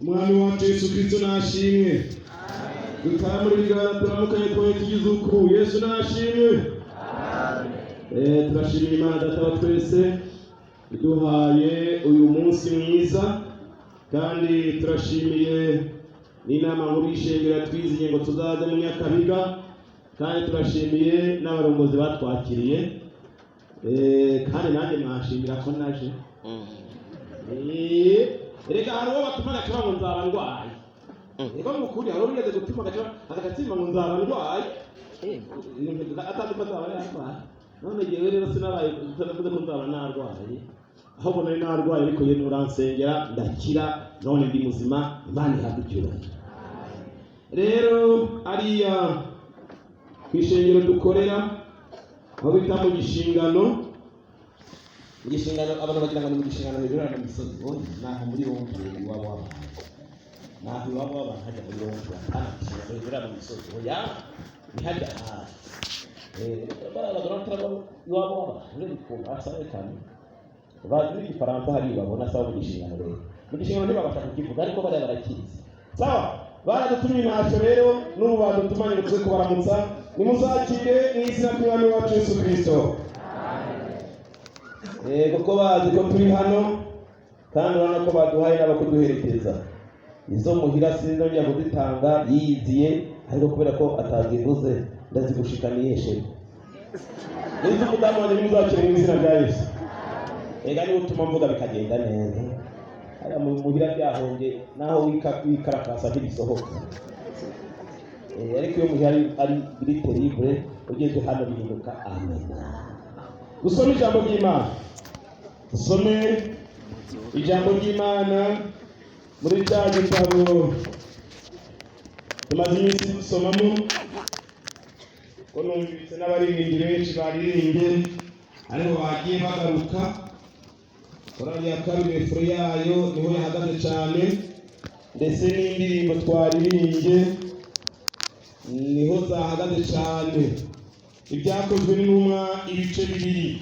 Umwami wacu Yesu Kristo nashimwe. Dutamuri bigana turamukanye twoye tugize uku. Yesu nashimwe. Turashimira Imana Data wa twese iduhaye uyu munsi mwiza, kandi turashimiye n'inama nkuru y'ishengero twiziye ngo tuzaze mu Nyakabiga, kandi turashimiye n'abarongozi batwakiriye, kandi nanjye mwashimira ko naje. Erega hari uwo batumana kiba ngo nzaba ndwaye. Ego mukuri hari urigeze gutuma agatima ngo nzaba ndwaye. Atandukanye nzaba yarwaye. None jewe rero sinabaye tutavuze ko nzaba narwaye. Ahubwo nari narwaye ariko yeye muransengera ndakira, none ndi muzima, Imana ihabukira. Rero ariya kwishengero dukorera aho bita mu gishingano. Igishingano abantu bagira ngo ni mu gishingano hejuru ya misozi. Oya, naho muri rombo iwabo w'abantu. Naho iwabo w'abantu hajya muri rombo atana hejuru ya misozi. Oya, ni hajya hasi. Barabagara iwabo w'abantu rero ko asaba cyane. Bazi igifaransa hari babona sawa mu gishingano rero. Mu gishingano ntibabasha kukivuga ariko bari barakizi. Sawa, baradutumye ntacyo rero n'ubu badutumanye ngo tuze kubaramutsa. Nimuzakire mu izina ry'Umwami wacu Yesu Kristo. Kuko bazi ko turi hano kandi urabona ko baduhaye n'abakuduherekeza. Izo muhira sinzongera kuzitanga yiyiziye, ariko kubera ko atazivuze ndazigushikaniye shehe. Nizo mudamu wanjye nimuzakire mu izina rya Yesu. Ega ni utuma mvuga bikagenda neza. Ara mu muhira byahonge naho wikarakasa ntibisohoka. Ariko iyo muhira ari biri terrible ugeze hano bihinduka amen. Usome ijambo ry'Imana. Usome ijambo ry'Imana muri cya gitabo tumaze iminsi dusomamo, ko numvise n'abaririmbyi benshi baririmbye ariko bagiye bagaruka. Korali ya kabiri refre yayo niho yahagaze cyane, ndetse n'indirimbo twaririmbye niho zahagaze cyane. Ibyakozwe n'intumwa ibice bibiri.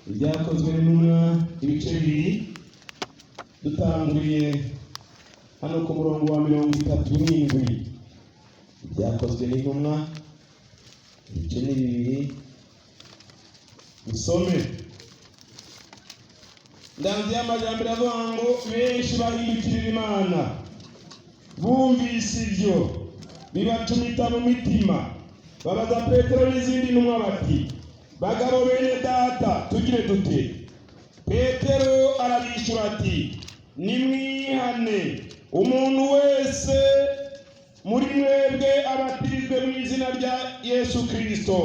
Ibyakozwe n'intumwa ibice bibiri, dutanguriye hano ku murongo wa 37. Ibyakozwe n'intumwa ibice bibiri. Usome. Ndanzi y'amajambere avuga ngo benshi bahindukirira Imana, bumvise ibyo bibatumita mu mitima, babaza Petero n'izindi ntumwa bati, bagabo bene data tugire dute? Petero arabishyura ati, nimwihane umuntu wese muri mwebwe abatirizwe mu izina rya Yesu Kristo,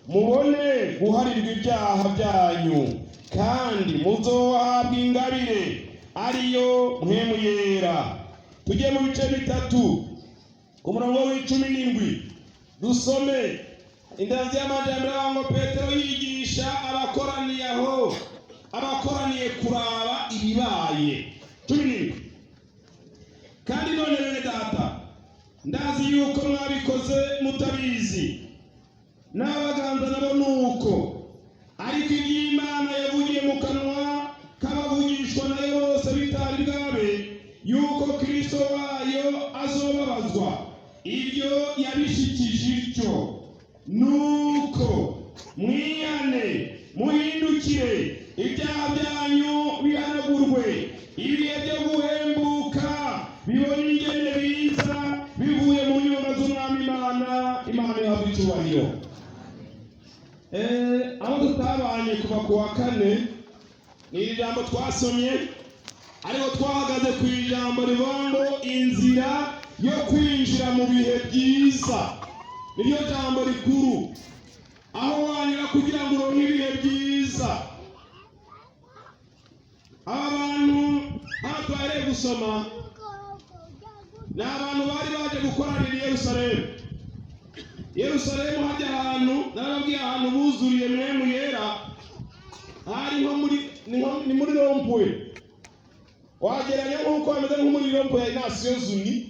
mubone guharirwa ibyaha byanyu, kandi muzohabwa ingabire ariyo mpemu yera. Tujye mu bice bitatu ku murongo w'17 dusome indanzi y'amajambere ngo Petero yigisha abakoraniye aho, abakoraniye kuraba ibibaye. 17 kandi none bene data, ndazi yuko mwabikoze mutabizi, n'abaganza nabo nuko, ariko iby'Imana yavugiye mu kanwa k'abavugishwa nayo bose bitari bwabe yuko Kristo wayo azobabazwa, ibyo yabishikije ityo. Nuko mwihane muhindukire, ibyaha byanyu bihanagurwe, ibihe byo guhembuka bibone ingene biza bivuye mu nyunga z'Umwami Imana yahabwa icyubahiro. Aho tutabanye kuva ku wa 4 ni ijambo twasomye, ariko twahagaze ku ijambo rivuga ngo inzira yo kwinjira mu bihe byiza. Niryo jambo rikuru, aho wanyura kugira ngo uronke ibihe byiza. Abantu batwaye gusoma ni abantu bari baje gukoranira i Yerusalemu. Yerusalemu hajya ahantu, narababwiye ahantu buzuriye mwemu yera, hari ni muri rompwe. Wageranya nk'uko ameze nk'umuri rompwe ya Nations Unies.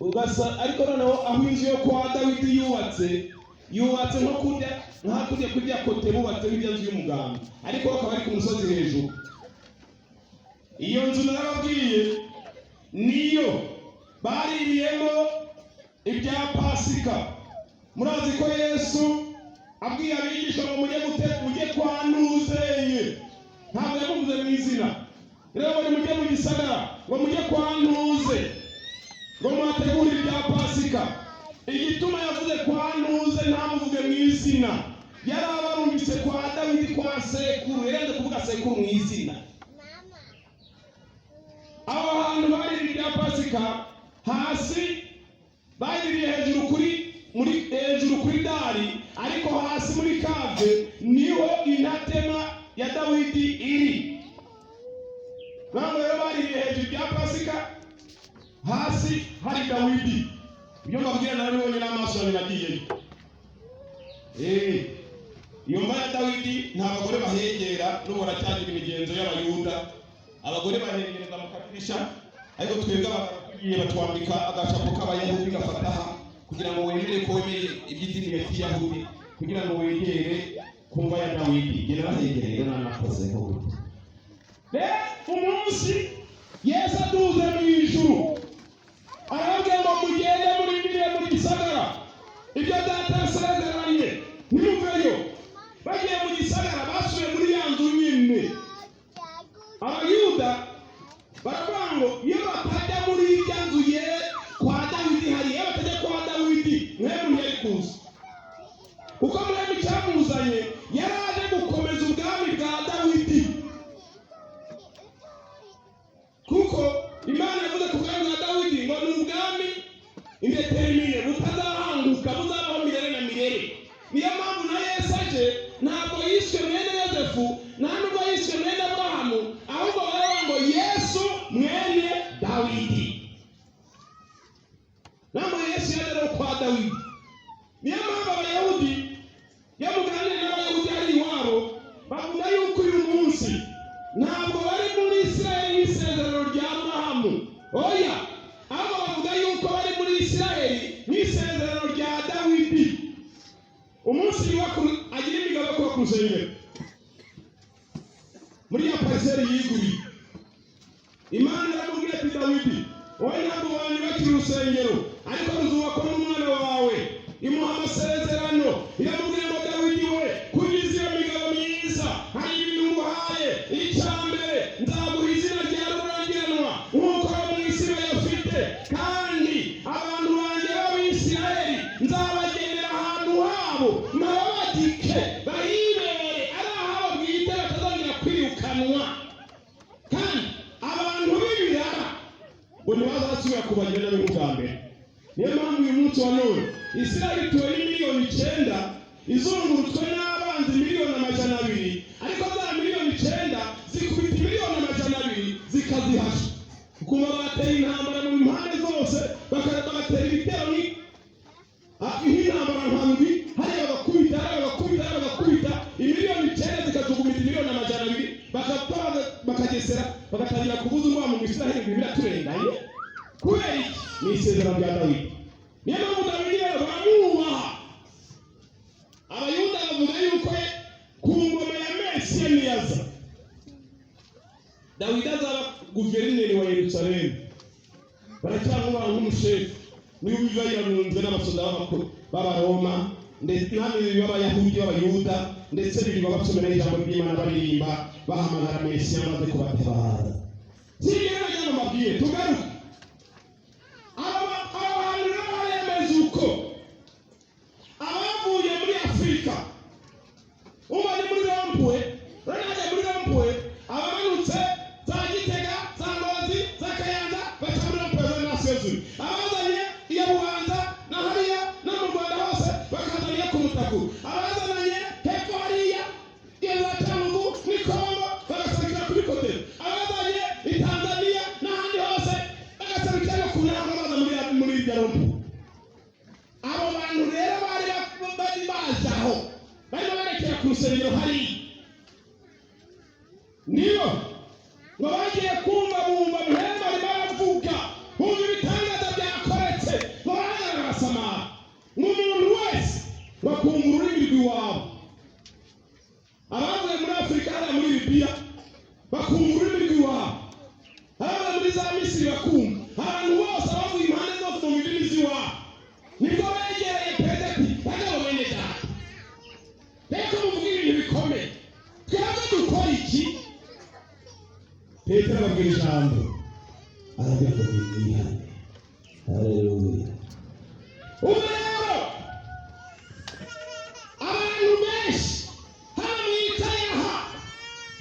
Ugasa ariko noneho aho inzu yo kwa Dawidi yubatse nko kujya kote bubatse hirya nzu y'umuganga, ariko akaba ari ku musozi hejuru. iyo nzu narababwiye niyo baririyemo ibya Pasika. Murazi ko Yesu abwiye abigisha ngo mujye kwa Ntuzeye, ntabwo yamuvuze mu izina. Rero bari mujye mu gisagara ngo mujye kwa Ntuze ngo mwategure ibya Pasika. Igituma yavuze kwa Ntuze ntamuvuge mu izina, yari abarungitse kwa Dawidi kwa sekuru, yerende kuvuga sekuru mu izina. Abo hantu bari ibya Pasika hasi bayiriye hejuru kuri dari, ariko hasi muri kave niho inatema ya Dawidi iri. Ntabwo rero baririye hejuru ya Pasika, hasi hari Dawidi. Ibyo mbabwira narabibonye n'amaso yanjye nagiyeyo. Iyo mva ya Dawidi nta bagore bahegera, n'ubu baracyagira imigenzo y'Abayuda. Abagore bahegereza mu kadirisha, ariko twebwe abagabo batwambika agacapo k'Abayahudi gafataha kugira ngo wemere ko wemeye iby'idini ya Kiyahudi, kugira ngo wegere ku mva ya Dawidi. Njye narahegereye n'anakoze ko gutya. Rero umunsi Yesu aduze mu ijuru, arabwira ngo mugende muri gisagara, ibyo data yasezeranye ntimuveyo. Bagiye mu gisagara basuye muri ya nzu nyine. Abayuda baravuga ngo iyo batajya muri irya nzu ye kwa Dawidi, hari iyo batajya kwa Dawidi mwebwe ntiyari kuza, kuko mwebwe icyamuzanye yari aje gukomeza ubwami bwa Dawidi. Kuko Imana yavuze ku bwami bwa Dawidi ngo ni ubwami indetermine, butazahanguka, buzabaho mirere na mirere. Niyo mpamvu na Yesu aje ntabwo yiswe mwene Yosefu, nta nubwo yiswe mwene Aburahamu, ahubwo baravuga ngo Yesu mwene Dawidi. Ntabwo Yesu yaje kwa Dawidi. Niyo mpamvu Abayahudi iyo muganira n'Abayahudi ari iwabo bavuga yuko uyu munsi ntabwo bari muri Isiraheli n'isezerano rya Aburahamu, oya, ahubwo bavuga yuko bari muri Isiraheli n'isezerano rya Dawidi. Umunsi agira imigabo kuba ku rusengero muri ya pariseri yiguriye, Imana iramubwira ati Dawidi, wowe ntabwo wanyubakira urusengero, ariko ruzubakwa n'umwana wawe. Imuha amasezerano, iramubwira ngo Dawidi we, kugize iyo migabo myiza hari ibintu nguhaye. Icya mbere, nzaguha izina ryawe rurangiranwa nk'uko abo mu isi bayafite, kandi abantu banjye b'Abisiraheli nzabagenera ahantu habo mababadike, bahibere ari ahabo bwite, batazongera kwirukanwa. Kandi abantu b'ibirara ngo ntibazasubira kubagenda n'ubwa mbere. Niyo mpamvu uyu munsi wa none Isiraheli ituwe ni miliyoni 9, izungurutswe n'abanzi miliyoni 200, ariko za miliyoni 9 zikubita miliyoni 200 zikazihasha. Kuba bateye intambara mu mpande zose, bagatera ibitero nk'intambara nkambi, hari abakubita imiliyoni 9 zikazugumita miliyoni 200, bakagesera bagatangira kubuza urwamo mu Isiraheli ngo biraturenganye. Kubera iki? Ni isezerano rya Dawidi. Niyo mpamvu Dawidi rero baramwubaha. Abayuda bavuga yuko ku ngoma ya Mesiya niyaza Dawidi azaba guverineri wa Yerusalemu. Baracyamwubaha nk'umushefu, niyo biba yarunze n'abasoda b'Abaroma, ndetse n'abandi b'Abayahudi b'Abayuda, ndetse birirwa basomera ijambo ry'Imana baririmba bahamagara Mesiya amaze kubatabara. Sibyo rero mabwiye tugaruke. Abantu baremeza uko abavuye muri Afurika, umwe muri Rompwe, uranaje muri Rompwe, abamanutse za Gitega, za Ngozi, za Kayanza, baca muri Rompwe za Nasozi. Abazanye iya Bubanza na hariya no mu Rwanda hose bakazaniye ku Mutaku. Abazanye hepfo hariya iyo za Cyangugu ni Kongo bagasabikira kuri kote. Abazanye i Tanzania n'ahandi hose bagasabikira ku Nyanza muri Rompwe. Abo bantu rero bari bazaho, bari barekera ku rusengero hariya. Niyo ngo bagiye kumva bumva muhemba baravuga, bumva ibitangaza byakoretse, ngo barasamara. Nk'umuntu wese bakumva ururimi rw'iwabo. Abavuye muri Afurika hariya muri Libya bakumva ururimi rw'iwabo. muri za Misiri bakumva, abantu bose bavuye impande zose mu ndimi z'iwabo, nibwo begereye Petero ati bagabo bene data, reka muvuge ibintu bikomeye, twebwe dukora iki? Petero ababwira ijambo, aravuga ngo mwihane. Haleluya. Ubu rero abantu benshi hano mwicaye aha,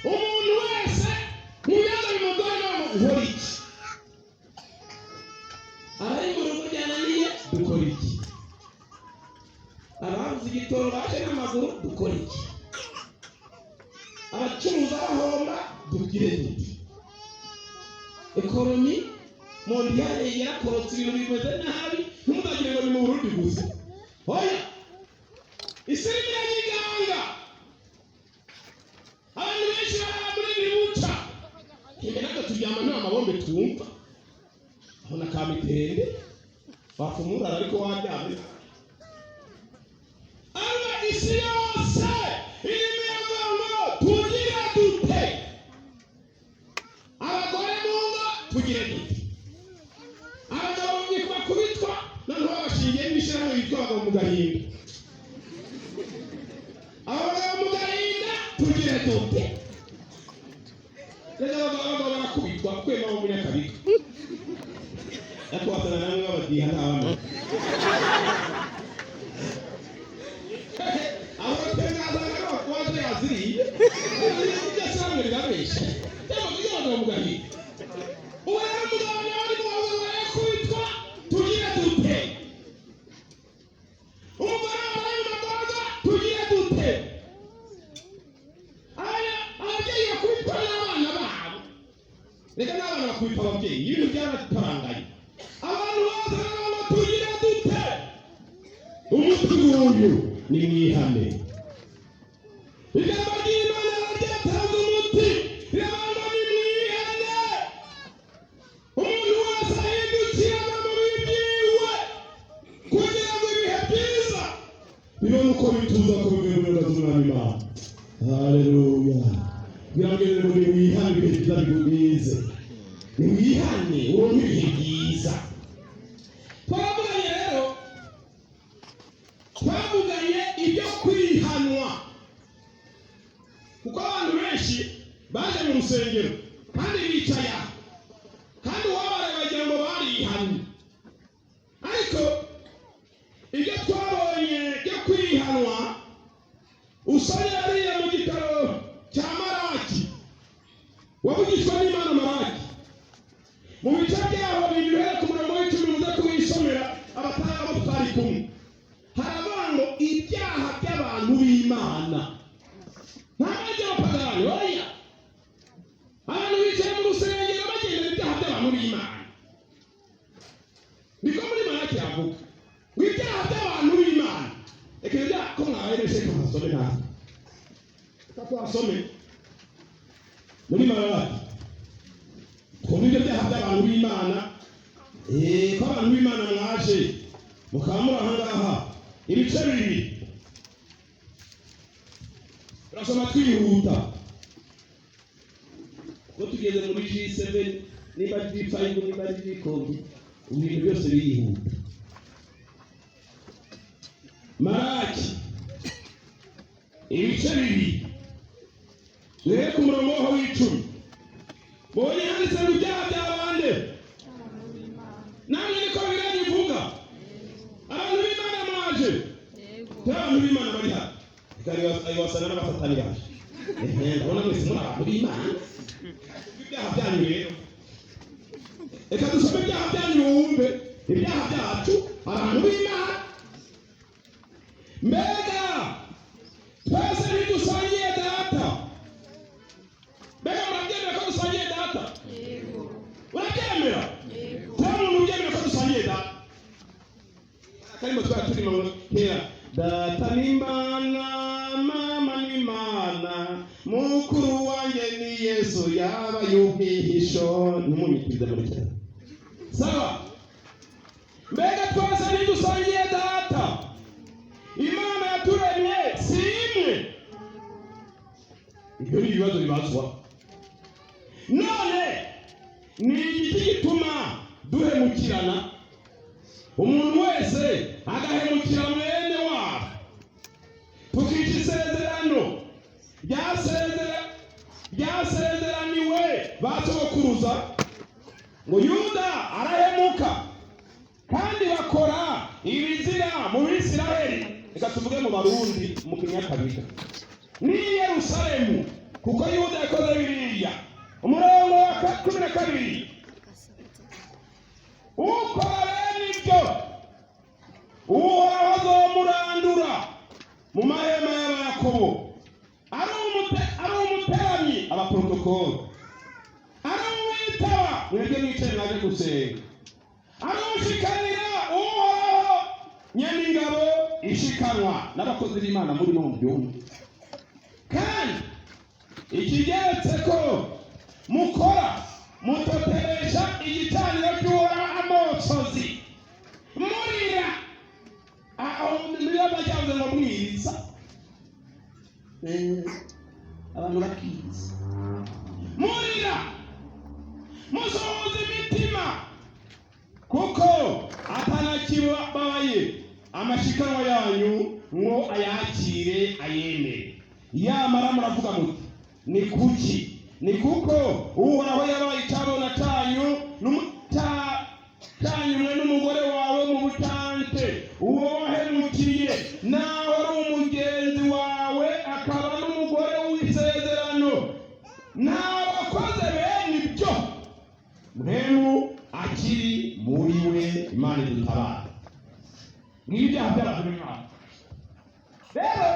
umuntu wese muyaga umugore nkora iki? Abari mu rugo ryananiye dukora iki? Ababuze igitoro baje n'amaguru dukora iki? Abacuruza bahomba dugire duti? Ekonomi mondiale yarakorotse ibintu bimeze nabi, ntimuzagire ngo ni mu Burundi gusa. Oya, isi iranyiganga, abantu benshi barara muri bibuca, imbere turyama nta mabombe twumva, aho na Kamitende bafumurara ariko waryamye. Aba isi yose irimo ngo tugire dute? Abagore mu ngo tugire dute? Abagabo bakubitwa noneho babashingiye n'ishyirahamwe yitwa abagabo mu gahinda. Abagabo mu gahinda tugire dute? Reka abagabo barakubitwa kwema mu munyakabiri, ariko batana namwe babadiha ntabana. Abo batengazaga bakwaje yaziriye n'ishyirahamwe rigabesha cyangwa kugira abagabo mu gahinda. Ubu rero umugabo nawe ari mu bagabo barakubitwa tugire dute? Umugore wambaye amagorwa tugire dute? Ababyeyi bakubitwa n'abana babo, reka n'abana bakubitwa ababyeyi, ibintu byaratangaye. Abantu bose nabo tugire dute? Umuti w'uyu ni mwihane. Ijambo ry'Imana ryatanze umuti, riravuga ngo ni mwihane. Umuntu wese ahindukirana mu bibyiwe kugira ngo ibihe byiza bibone uko bituza ku bw'uburenganzira bw'Imana. Haleluya. Birambwira ngo ni mwihane ibihe byiza bigumize. Ni mwihane uronke ibihe byiza. Twavuganye ibyo kwihanwa, kuko abantu benshi baje mu rusengero kandi bicaye aha, kandi uwabare bagira ngo barihanye. Ariko ibyo twabonye byo kwihanwa usanye hariya mu gitabo cya Maraki, wavugishwa n'Imana Maraki, mu bice byaho binyuhere ku murongo w'icumi muze kuwisomera abatari abo tutari kumwe. Haravuga ngo ibyaha by'abantu b'Imana, ntabwo by'abapagani. Oya, abantu bicaye mu rusengero bagendera ibyaha by'abantu b'Imana. Niko muri Maraki yavuga ngo ibyaha by'abantu b'Imana. Reka ibyaha ko mwabereshe tuhasome natwe, reka tuhasome muri Maraki twumve ibyo byaha by'abantu b'Imana. Ko abantu b'Imana mwaje mukaba muri aha ngaha ibice bibiri, turasoma twihuta ko tugeze muri G7, niba G5 niba G-Kombi, ibintu byose birihuta. Maraki ibice bibiri, rero ku murongo waho w'icumi bonye handitse ngo ibyaha by'abande, namwe niko Bibiliya ivuga. Abantu b'Imana mwaje, abantu b'Imana bari hano, ikari wasana n'abafatani baje. Ndabona mwese muri abantu b'Imana. Ibyaha byanyu rero, reka dusome ibyaha byanyu wumve ibyaha byacu abantu b'Imana. Mbega twese ntidusangiye data? Mbega murabyemera ko dusangiye data? Yego. Urabyemera? Yego. Nta muntu ubyemera ko dusangiye data? Karimo twari turimo kera, data ni Imana, mama ni Imana, mukuru wanjye ni Yesu yabaye ubwihisho. Ntimunyitirize muri cyane. Sawa? Mbega twese ntidusangiye data? Imana yaturemye si imwe? Ibyo ni ibibazo bibazwa. None ni iki gituma duhemukirana? Umuntu wese agahemukira mwene wabo, tukica isezerano ryasezeraniwe basokuruza ngo Yuda arahemuka kandi bakora ibizira mu Bisiraheli. Reka tuvuge mu Barundi mu Kinyakabiga ni Yerusalemu, kuko Yuda yakoze biriya. Umurongo wa 12, ukora bene ibyo Uhoraho azomurandura mu mahema y'Abayakobo. Ari umuteramyi abaprotokolo, ari uwitaba mwebwe mwicaye mwaje gusenga, ari ushikanira Uhoraho Nyeningabo ishikanwa n'abakozi b'Imana muri mu byumba. Kandi ikigeretse ko mukora mutoteresha igicaniro cy'Uhoraho amosozi murira aho muri abajyanze ngo mwiriza abantu bakiza murira musohoza imitima, kuko atanakibabaye amashikanwa yanyu ngo ayakire ayemere. Yamara muravuga muti ni kuki? Ni kuko Uhoraho yabaye icyabona cyanyu mwe n'umugore wawe mu butante, uwo wahemukiriye naho ari umugenzi wawe akaba n'umugore w'isezerano, n'abakoze bene ibyo mwemu akiri muri we. Imana idutabara n'ibyaha by'abantu b'Imana. Rero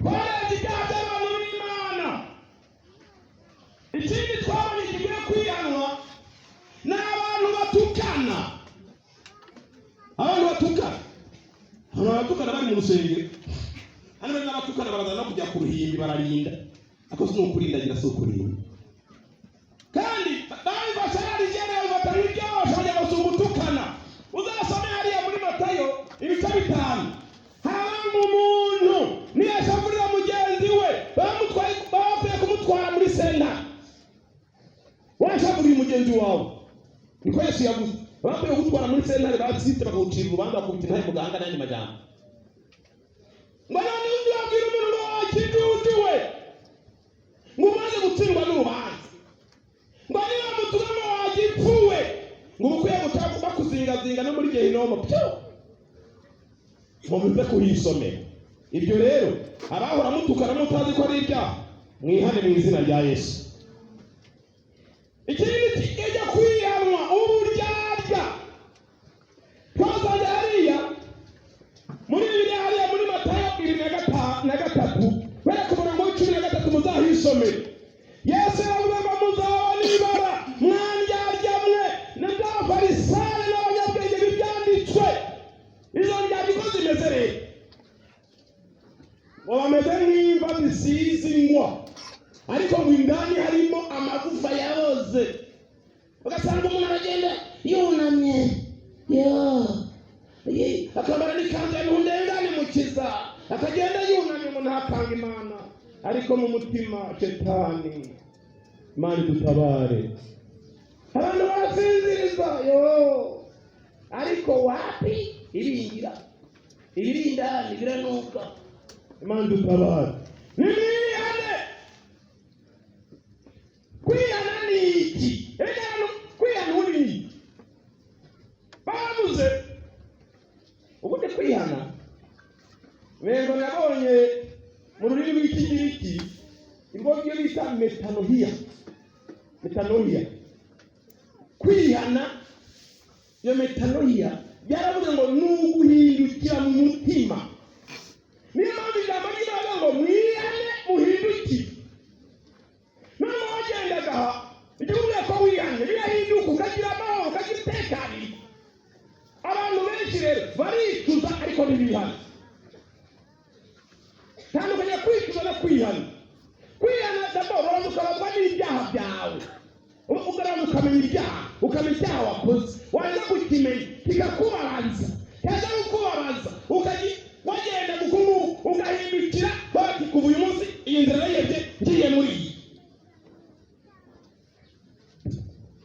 twarenze ibyaha by'abantu b'Imana. Ikindi twabonye kigiye kwihanwa ni abantu batukana. Abantu batukana bari mu rusengero. Hano bari n'abatukana baraza no kujya ku ruhimbi bararinda. Ako si ukurindagira, si ukurinda. Kandi babifasha yarigene batari byose bajya basumba utukana. Uzasome hariya muri Matayo ibice 5. Haba umuntu niyashavurira mugenzi we bapfuye kumutwara muri senta. Washavuriye mugenzi wawe niko Yesu yavuze. Bapfuye gutwara muri sentare batsite bakawucira urubanza bakubita ntaye muganga n'andi majambo. Ngo none undi wabwira umuntu ngo wakijujuwe ngo umaze gutsindwa n'urubanza, ngo niba mutuga ngo wagipfuwe ngo ukwiye gutakuba kuzingazinga no muri Gehinomu pyo ngo bive kuhisomera. Ibyo rero abahora mutukana mutazi ko ari ibyaha, mwihane mu izina rya Yesu. Ikindi kijya kwihanwa uburyarya. Twazanye hariya muri Bibiliya hariya muri Matayo 23 bere ku murongo wa 13 muzahisomere. Yesu yavuze ngo muzaba nibara mwandyarya mwe n'abafarisayo n'abanyabwenge b'ibyanditswe. Izo ndyarya zimeze rero ngo bameze nk'imva zisize ingwa, ariko ngo indani harimo amagufa yaboze. Ugasanga umuntu aragenda yunamye akambara n'ikanzu y'umuhundengane mukiza, akagenda yunamye ngo ntakanga Imana, ariko mu mutima Shetani. Imana idutabare. Abantu barasinziriza ariko wapi ibirindani biranuka. Imana idutabare. Nimwihane. Kwihana ni iki? Kwihana uri bavuze ubundi kwihana. Bengo nabonye mu rurimi rw'Ikigiriki ingobyo bita metanoia. Kwihana yo metanoia byaravuze ngo nuguhindukira mu mutima. Niyo mpamvu ijambo ry'Imana ngo mwihane muhindukire. None wagendaga igihugu ko wihanye birahinduka ukagira amahoro ukagira itekano. Abantu benshi rero baricuza ariko ntibihana. Tandukanya kwicuza no kwihana. Kwihana daboro ukabazwa n'ibyaha byawe. Ugarana ukamenya ibyaha, ukamenya icyaha wakoze. Waza kukimenya kikakubabaza. Kaza kukubabaza wagenda gukumu ugahindukira bati kuva uyu munsi iyi nzira yebye ngiye muri iyi.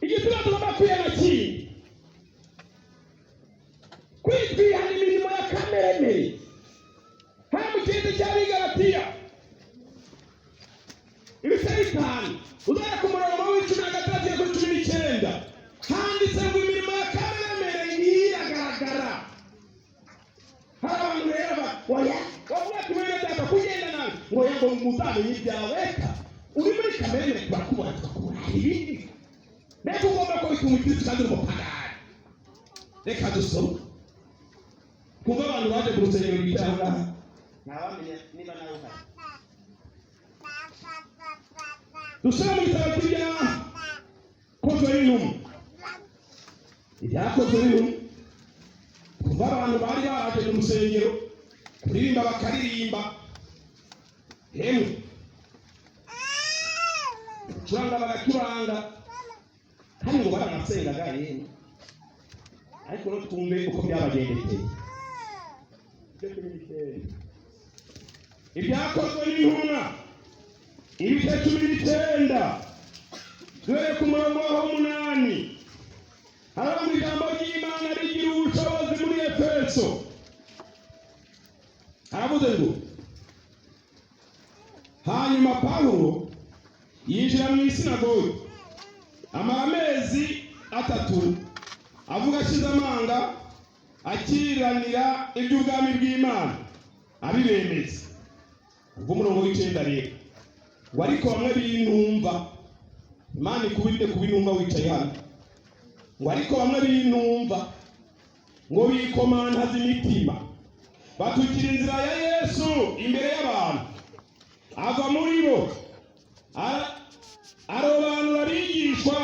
igituma tugomba kwiyakira kwitwihana imirimo ya kamere hano mu kindi cy'Abigalatiya ibice 5 uzajya ku murongo w'13 kuri 19 handitse ngo imirimo ya kamere iragaragara. Hari abantu rero bavuga ati wenda data kugenda nawe ngo yango mutamenye ibyawe uri muri kamere bakubona tukakubona ibindi reka ugomba ko bikumutse kandi umupagani. Reka dusome kuva abantu baje ku rusengero bicara ntabamenya niba nawe uhari. Dusoma mu gitabo cy'Ibyakozwe n'Intumwa. Ibyakozwe n'Intumwa kuva abantu bari baraje mu rusengero kuririmba bakaririmba hemwe curanga bagacuranga kandi ngo baranasengaga yemwe ariko no twumve uko byabagendekeye. Ibyakozwe n'Intumwa ibice 19 dore ku murongo wa 8 haba mu ijambo ry'Imana rigira ubushobozi muri Efeso. Aravuze ngo hanyuma Pawulo yinjira mu isinagogi amara amezi 3 avuga ashize amanga akiranira iby'ubwami bw'Imana abibemeza. Ubwo umurongo w'9 rero ngo ariko bamwe b'intumva Imana ikubite kubintumva wicaye hano ngo ariko bamwe b'intumva ngo bikomantaza imitima batukira inzira ya Yesu imbere y'abantu ava muri bo arobanura abigishwa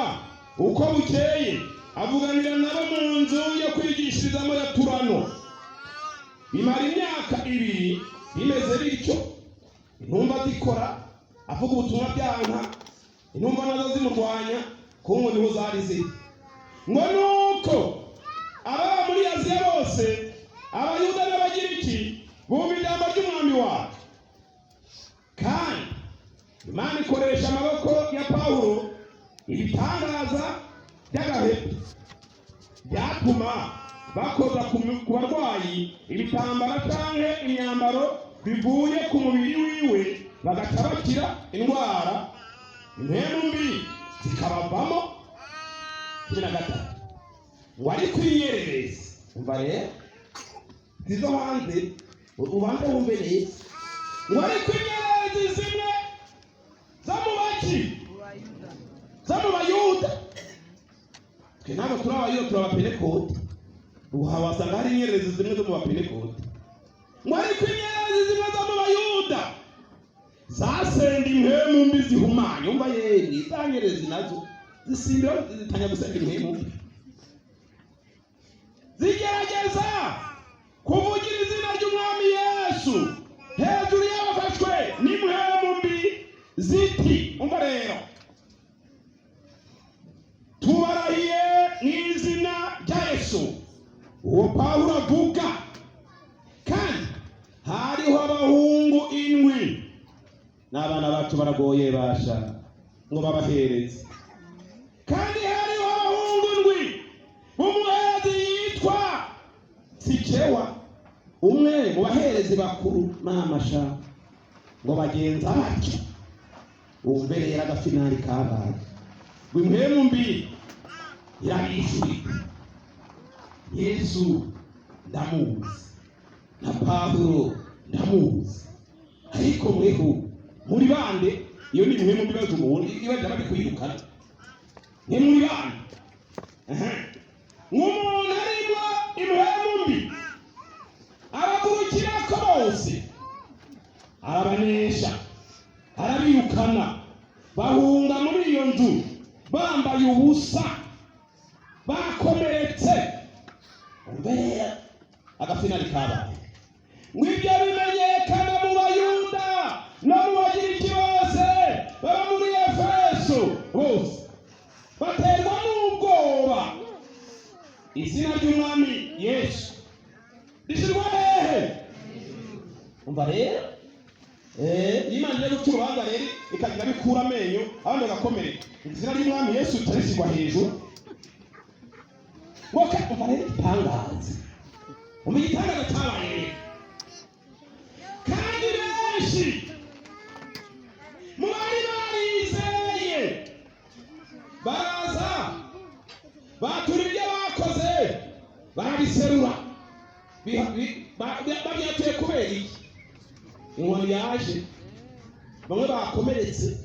uko bukeye avuganira nabo mu nzu yo kwigishirizamo ya Turano. Bimara imyaka 2 bimeze bityo, intumva zikora avuga ubutumwa byanka, intumva nazo zimurwanya kuko niho zari ziri. Ngo nuko aba muri Aziya bose Abayuda n'Abagiriki bumva ijambo ry'umwami wacu, kandi Imana ikoresha amaboko ya Pawulo ibitangaza by'agaheto byatuma bakoza ku barwayi ibitambara canke imyambaro bivuye ku mubiri wiwe bagaca bakira indwara impemu mbi zikabavamo. 13 wari kwiyerereza umva rero zizo hanze ubanza wumve neza wari kwiyerereza zimwe zamu Bayuda twe ntabwo turi Abayuda turi Abapentekote. Wasanga hari inyererezi zimwe zo mu Bapentekote ngo ari kwiyerereza zimwe zo mu Bayuda zasenda impemu mbi zihumanye. Umva yemwe izanyererezi nazo zisimbira zitanya gusenda impemu mbi zigerageza kuvugira izina ry'umwami Yesu hejuru y'abafashwe n'impemu mbi ziti. Umva rero tubarahiye n'izina rya Yesu uwo Pawulo avuga, kandi hariho abahungu 7 n'abana bacu baragoye basha ngo babahereze, kandi hariho abahungu 7 b'umuherezi yitwa Sikewa umwe mu baherezi bakuru n'amasha ngo bagenza batyo umbere y'agafinari kabaye impemu mbi yarishuri. Yesu ndamuzi na Pawulo ndamuzi, ariko mweho muri bande iyo ni impemu mbi baje umundi ibaje bari kuyirukana ni muri bande nk'umuntu arimo impemu mbi abagurukira ko bose arabanesha arabirukana bahunga muri iyo nzu bambaye ubusa bakomeretse. Mbere agafinari kabaye ngo ibyo bimenyekana mu Bayuda no mu Bagiriki bose baba muri Efeso bose baterwa n'ubwoba. Izina ry'umwami Yesu rishyirwa hehe? Umva rero Imana rero guca urubanza rero ikagira bikura amenyo abandi bagakomereka. Izina ry'Umwami Yesu ritarishyirwa hejuru. Woka umva rero igitangaza. Igitangaza cyabaye. Kandi benshi mu bari barizeye baraza batura ibyo bakoze barabiserura. Babyatuye kubera iki? Inkoni yaje, bamwe bakomeretse,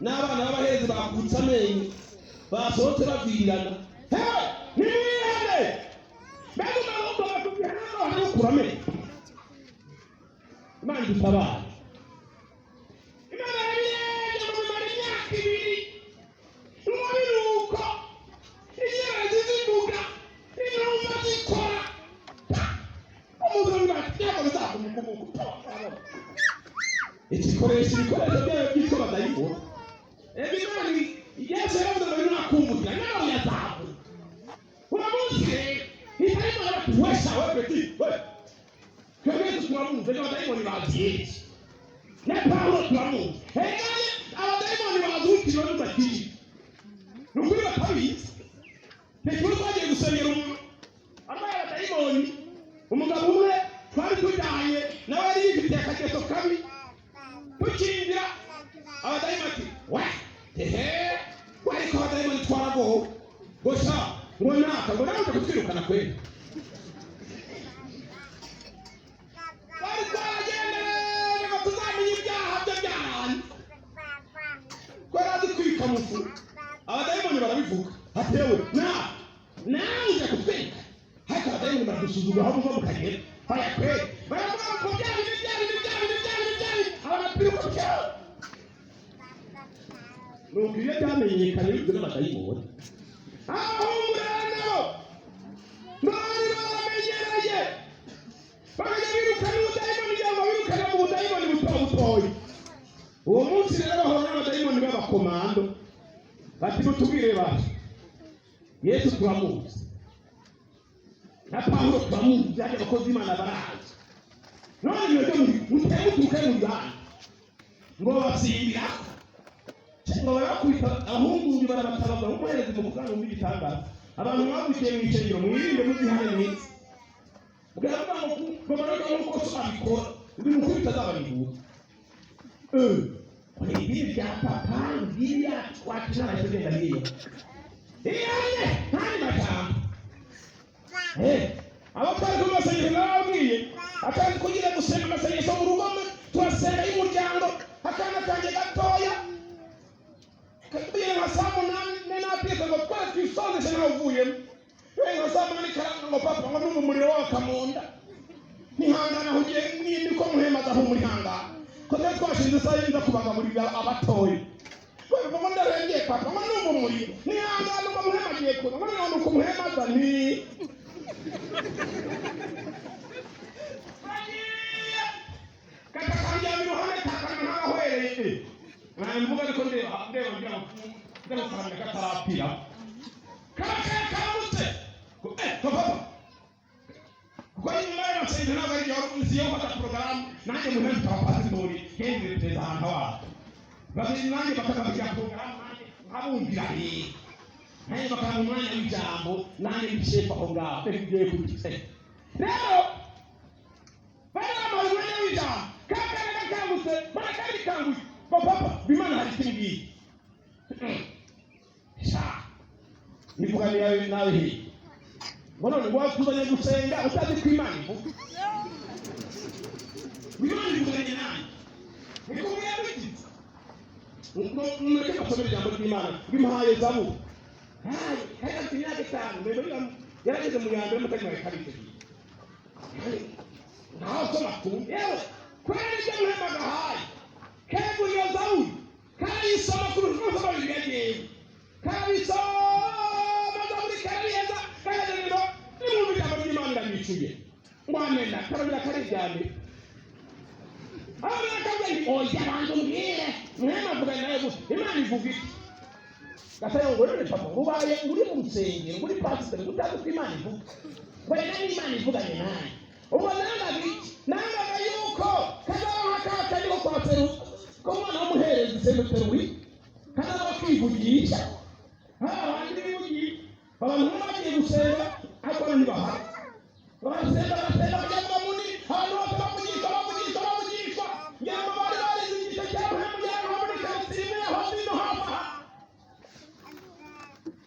n'abana b'abaherezi bakutse amenyo, basohotse bavirirana. Hewe nimwihane! Mbega umwuka batubwira n'aho hari ukura amenyo. Imana idutabare. Imana yabiyeje mu bimara imyaka 2 n'umubiruko inyerezi zivuga intumva zikora umuzungu ati yaba bizakumukubuku ikikoresho ibikoresho byayo byitwa badayimoni. Imana Yesu yaravuze ngo ninakumbukira nawe yazabu uramuzi itarimo aratuwesha we peti we Yesu turamuzi abadayimoni bagiye na Paulo turamuzi abadayimoni bazukira n'udakiri n'ukuri batabizi. Ntikuri twagiye gusengera umuntu arwaye abadayimoni, umugabo umwe twari tujyanye nawe yari yifitiye akageso kabi, tukinjira abadayimoni ati we ariko abadayimoni twaragowe gusa ngo naka ngo nawe kutwirukana kweli. Bari twaragendera ngo tuzamenye ibyaha bye by'ahantu twarazi kwika mufu. Abadayimoni barabivuga atewe nawe ujya kutwika ariko abadayimoni baradusuzugura aho muva mukagera baya kweli baravuga ngo byari abapiriko byabo nuko iyo byamenyekanye bigwe n'abadayimoni. Abahungu rero bari baramenyereye bakajya birukana ubudayimoni kugira ngo birukane mu budayimoni butoya. Uwo munsi rero bahora n'abadayimoni b'abakomando bati mutubwire bati Yesu turamuzi na Paulo turamuzi byajya abakozi b'Imana barazi none mwebwe mutemutuke mu Rwanda ngo basimbira ngo barakwita ahungu barabatabaza umuherezi mu kugana mu gitangaza. Abantu babukiye mu icengero mwirinde muzihane mwitsi bwaba ngo baraka ngo ko sabikora ibintu kuri tazabanibu ibi bya papa biriya twakina na kigenda hiyo iyane hani matamba abapari ko basengera nababwiye akazi kugira gusenga amasengesho mu rugo turasenga y'umuryango akana kanjye gatoya kugira ngo saa 8 n'apika ngo twari twisonze nawe uvuyemo nka saa 8 karanga ngo papa ngo n'umuriro wakamunda nihangana hugiye niko muhemaza aho muri hangana ko twashinze saa yinza kubagaburira abatoye ngo ndarengeye papa ngo n'umuriro nihangana ngo muhemagiye kuno ngo none uko muhemaza ni kaka kanja mirohane takana n'ahwereye mvuga ariko ndeba ngira faranga katarapira karamutse papa kwa nyuma ya msenga na bari yaro nziyo bata program nanjye muhemu tawapasi ndori kendire teza hantawa basi nanjye bakabya program nanjye nkabumvira nanjye bakamumanya ijambo nanjye bishefa ho ngaho ngiye kubitse rero bari amazanya ijambo kakana kamutse barakari kangu papa bimana hari kingi nivuga ni nawe hii mbona ni wakuzanya gusenga utazi kwimana ivuga bimana ivuganye nani nikubwira biki mureke basomera ijambo ry'Imana bimuhaye zabu hari imyaka 5 mbere yarageze mu yambere mutari muri kabiri naho soma tu yewe kwani je muhema gahaye kego yo zabu kandi soma kuri soma bigaye kandi soma zaburi kariyeza kandi rero ni mu ijambo ry'Imana ndamicuye ngwanenda karabira karijyane abana kabiri oya bantu mbire mwema vuga naye gusa Imana ivuga iki gatayo ngo rero papa ubaye uri mu nsengero uri pastor utazi ko Imana ivuga bari nani Imana ivuganye naye ubwo nanga yuko kazaho hakaka niko kwa bateru ko umwana w'umuherezi semuteruwi kandi abakwivugisha abandi bivugiye abantu bagiye gusenga ariko ntibahari barasenga bajya muni abantu bose bavugishwa ngira bari barize igice cyabo hamujyana muri karitsiye aho bino hafa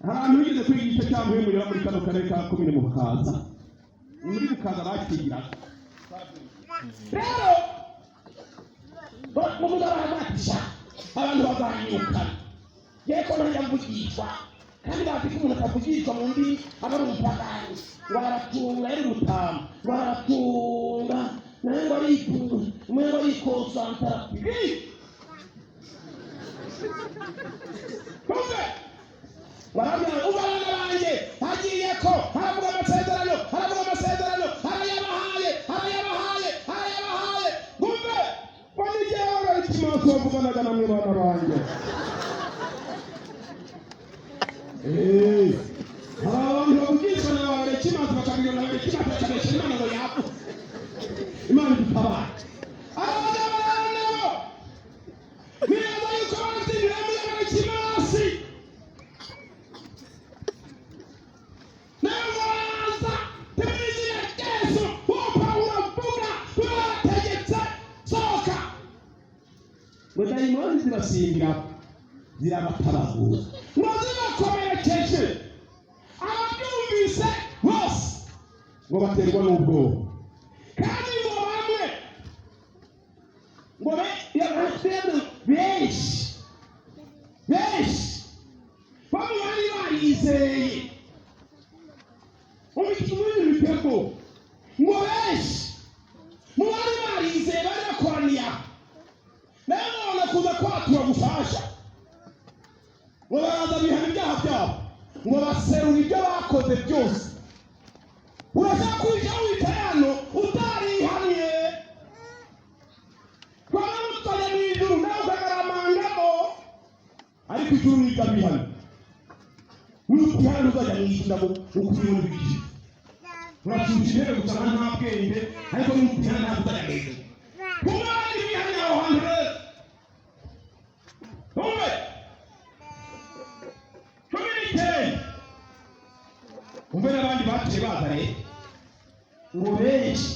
ahantu bigeze kwiga igice cyabo muri kano karere ka komine mu Bukaza muri Bukaza bakigira rero mu barahatisha abantu bazanyukana yeko ntajya mvugishwa kandi bazi ko umuntu atavugishwa mu ndi aba ari umupagani waratunga yari rutamu waratunga nawe ngo aritunga umwe ngo arikonsantara kumve warabwira ubana banjye hagiye ko haravuga amasezerano harayabahaye kumve wanijye wabara ikimaso wavuganaga namwe bana banjye abantu bavugisha na wabara ikimaso bakabwira na wabara ikimaso bakabesha Imana ngo yapfu Imana idutabare abana nabo neza yuko baratindira muri wabara ikimasi nabaza tebizira Yesu upa uravuga turategetse soka wedayimoni zibasimbira zirabatabagura bakomerekeje ababyumvise bose ngo baterwa n'ubwoba kandi ngo bamwe ngo benshi bamwe bari barizeye umukino w'ibitego ngo benshi mu bari barizeye bari bakoraniye nayo none kuza kwatura gufasha ngo baraza bihana ibyaha byabo ngo baserura ibyo bakoze byose urashaka kuja wicaye hano utarihaniye twaba mutwaye mu ijuru nawe ukagaramangamo ariko ijuru ntiryabihana n'utihana uzajya mu ijuru nabo ukubibona bigije uracyuca intebe gusa nta bwenge ariko n'utihana ntabwo uzajya mu ijuru kumwe abandi bihanira aho hantu rero kumwe umve n'abandi baciye baza rero ngo benshi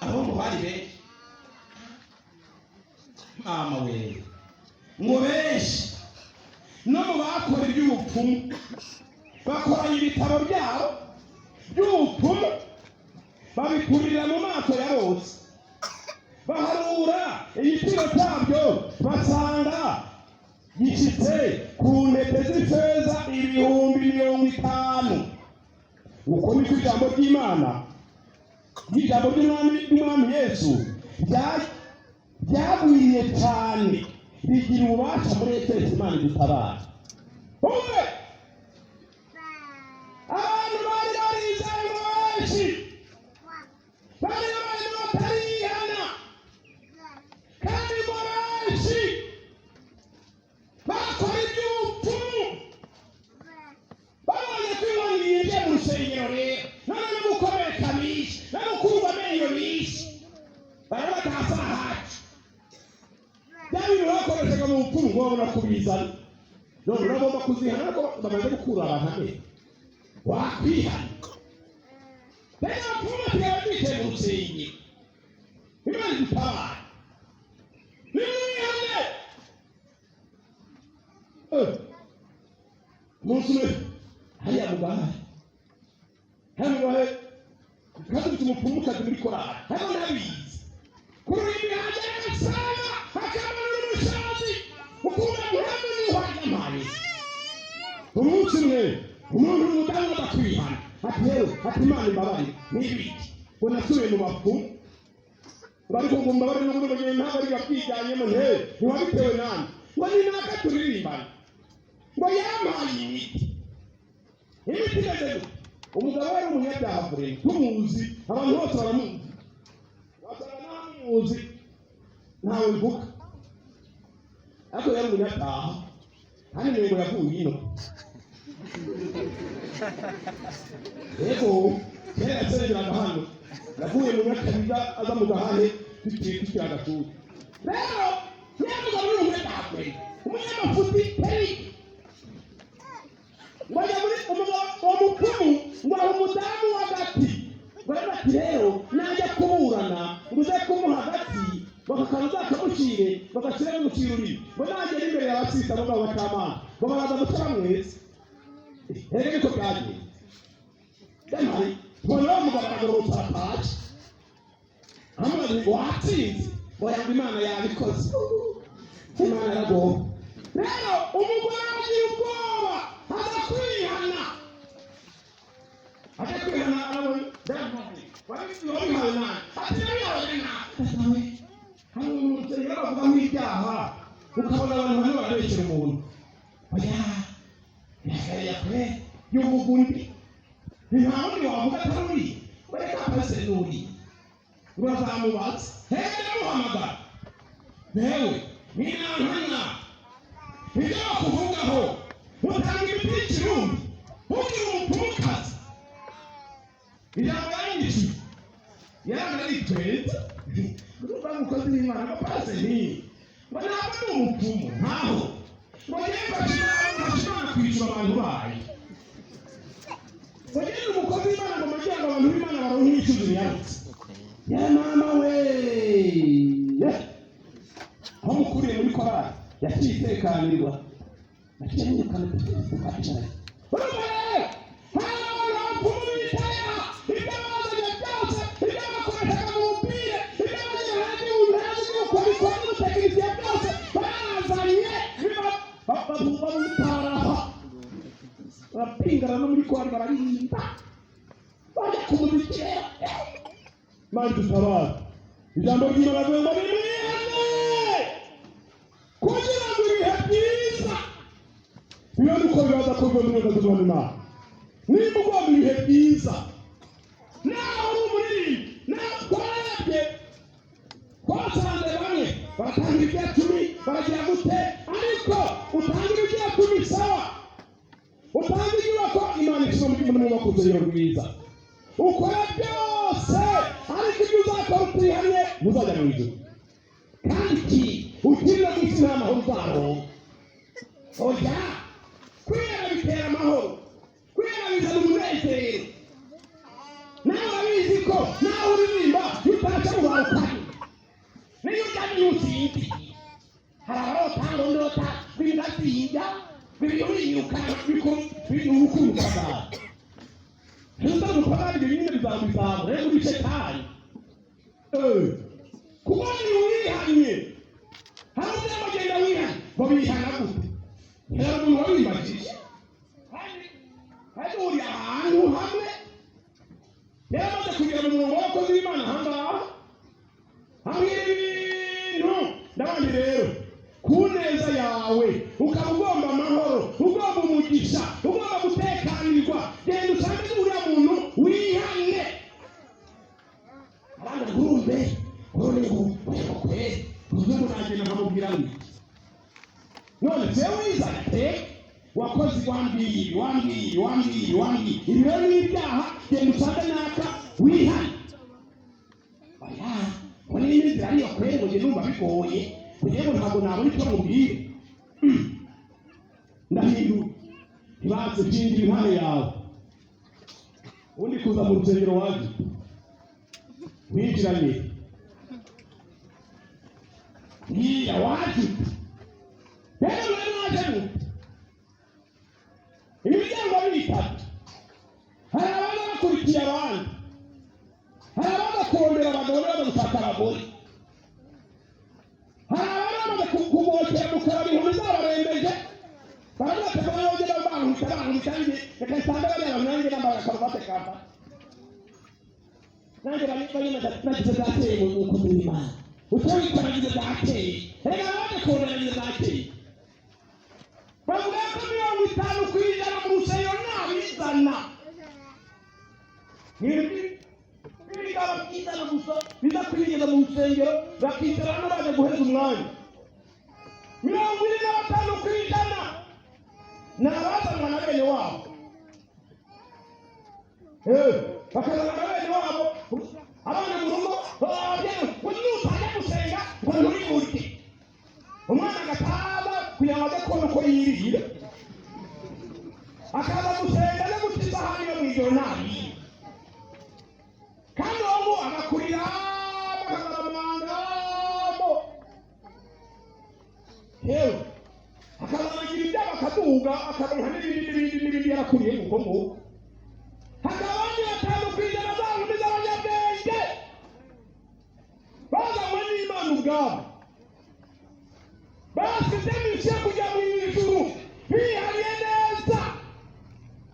abo ngo bari benshi mama we ngo benshi no mu bakora iby'ubupfumu bakoranye ibitabo byabo by'ubupfumu babikurira mu maso ya bose baharura igiciro cyabyo basanga gishitse ku ntete z'ifeza 50,000 uko niko ijambo ry'Imana n'ijambo ry'umwami Yesu ryagwiriye cyane rigira ububasha muri Efeso Imana idutabara umwe abantu bari barizeye benshi bari batarihana kandi ngo benshi bakora iby'ubupfumu babonye ko inkoni yinjiye mu rusengero rero none no gukomereka bishe no gukurwa amenyo bishe baraba batasaha hacu bya bintu bakoreshaga mu bupfumu ngo babona kubizana none uragomba kuzihana ko bamaze gukura abantu amenyo wakwihana rero abapfumu bakaba bicaye mu rusengero Imana idutabare nimwihane umunsi umwe hariya mugahahe kandi ufite umupfumukazi muri korali hariho n'abizi kuri imihanda y'agasanga hakaba n'umushazi ukunda guhemba n'ihwanyamaye umunsi umwe umuntu w'umudamu adakwihana ati yewe ati Imana imbabare n'ibiki ngo nasubiye mu bapfumu bari kugumba bari n'ubundi bagenda ntabwo ari bakwijyanyemo ntiwabitewe nani ngo ni naka turirimbana ngo yampaye imiti imeze umugabo wari umunyabyaha kure tumuzi abantu bose baramuzi wasanga ntamuzi ntawe mvuga ariko yari umunyabyaha kandi ngo yavuye ino yego kera yasereraga hano yavuye mu Nyakabiga aza mu Gahane tukiri agatutu rero nyamuga muri umwe takwe umunyamafuti peri wajya muri umukumu ngo umudamu w'agati bati rero najya kuburana ngo uze kumuha hagati bakakaza kamucire bagashyira mu kiruri ngo najye imbere y'abasita bo batamana ngo baraza gutara mwese rero niko byagiye kandi mbona mugaraga rutataje amara ngo watsinze ngo yanga Imana yabikoze Imana yarago rero umugore agiye ubwoba adakwihana abo davuye wabihana atirabihana hano umuntu bavuga nk'ibyaha ukabona abantu hano barabekera umuntu oya yagaya kure y'umugundi ntawe wavuga atari bareka pase nuri urazamubatse hejuru muhamagara yewe ninantana ibyo bakuvugaho utanga ibiti y'ikirumbi ugira umupfumukazi irabangishi yaranaritweza urumva umukozi w'Imana ngo pase ntiyi ngo ntabwo ni umupfumu ntaho ngo yefashimana kwishyura abantu bayo wagenda umukozi w'Imana ngo magira ngo abantu b'Imana baronke inyishu yarutse ya mama we aho mukuriye muri korali yaciye itekanirwa naciye nyirukana tukacana barapingana no muri kwari bararimba bajya kumuzikira manje dutabara ijambo ry'Imana ngo nimwihane kugira ngo ibihe byiza bibe nuko biraza kuva mu ntoki z'Imana niba ugomba ibihe byiza naho uri umuririmbyi naho twarebye twasanze bamwe baratanga ibya cumi baragira gute ariko utanga ibya cumi sawa utanga inyubako Imana ishyira mu maboko y'Imana rwiza ukora byose ariko ibyo uzakora utihanye muzajya mu ijuru kandi ukirira mu isi nta mahoro uzaronka oya kwihana bitera amahoro kwihana bizana umunezero nawe urabizi ko nawe uririmba utaca ubarukanye niyo ujyanye n'utsinzi hari abarota ngo ndota bigatsinda birinyuka urukundo bwawe Henda mupagani ibintu bizamuzamo rero bice kai kubona wihanye hanze bagenda wihanye babihana gute rero umuntu wabimajije kandi uri ahantu hamwe rero maze kugira mu maboko y'Imana hangaha hamwe ibintu ndabandi rero ku neza yawe ukaba ugomba amahoro ugomba umugisha ugomba gutekanirwa genda usange uriya muntu wihane abandi ngurumbe none ngukwe uzungu nagenda nkamubwira ngo none jewe wizane wakoze wambwiye ibiro n'ibyaha genda usange naka wihane oya muri iyi nzira ariyo kwere ngo ngende numva bigoye kugira ngo ntabwo nabona icyo mubwire ndahindura ntibaze byinshi impano yawe ubundi kuza mu rusengero waje winjiranye niya waje rero mwari waje mute imiryango ari itatu hari abana bakurikiye abandi hari abana kurondera abagabo n'abana gushaka abagore hari abana kumwokera mukara ibihumbi zabarembeje baravuga ati ko yogera bankubita reka nsanga bariya nanjye nambaye akaruvate kamba nanjye nagize zateye mu mukozi w'Imana utawitwa nagize zateye reka nabaje kurondera nagize zateye bavuga ko 50 ku ijana mu rusengero ntabizana n'ibigabo byizana gusa biza kwigeza mu rusengero bakicara hano baje guhereza umwanya 25 ku ijana ni abazanwa na bene wabo bakazana na bene wabo abana mu rugo bababyeyi umwana agataza kugira ngo agakora uko yirira akaza gusenga no guta isahani yo mu ijoro ntabiye kandi uwo agakurira akazamangamo yewe akazanagira ibyago akaduga akaronka n'ibindi yarakuriye kuko ngo hakaba abandi batanu ku ijana z'ankumi z'abanyabwenge bazanywe n'Imana ubwabo bafite misiyo yo kujya mu ijuru bihariye neza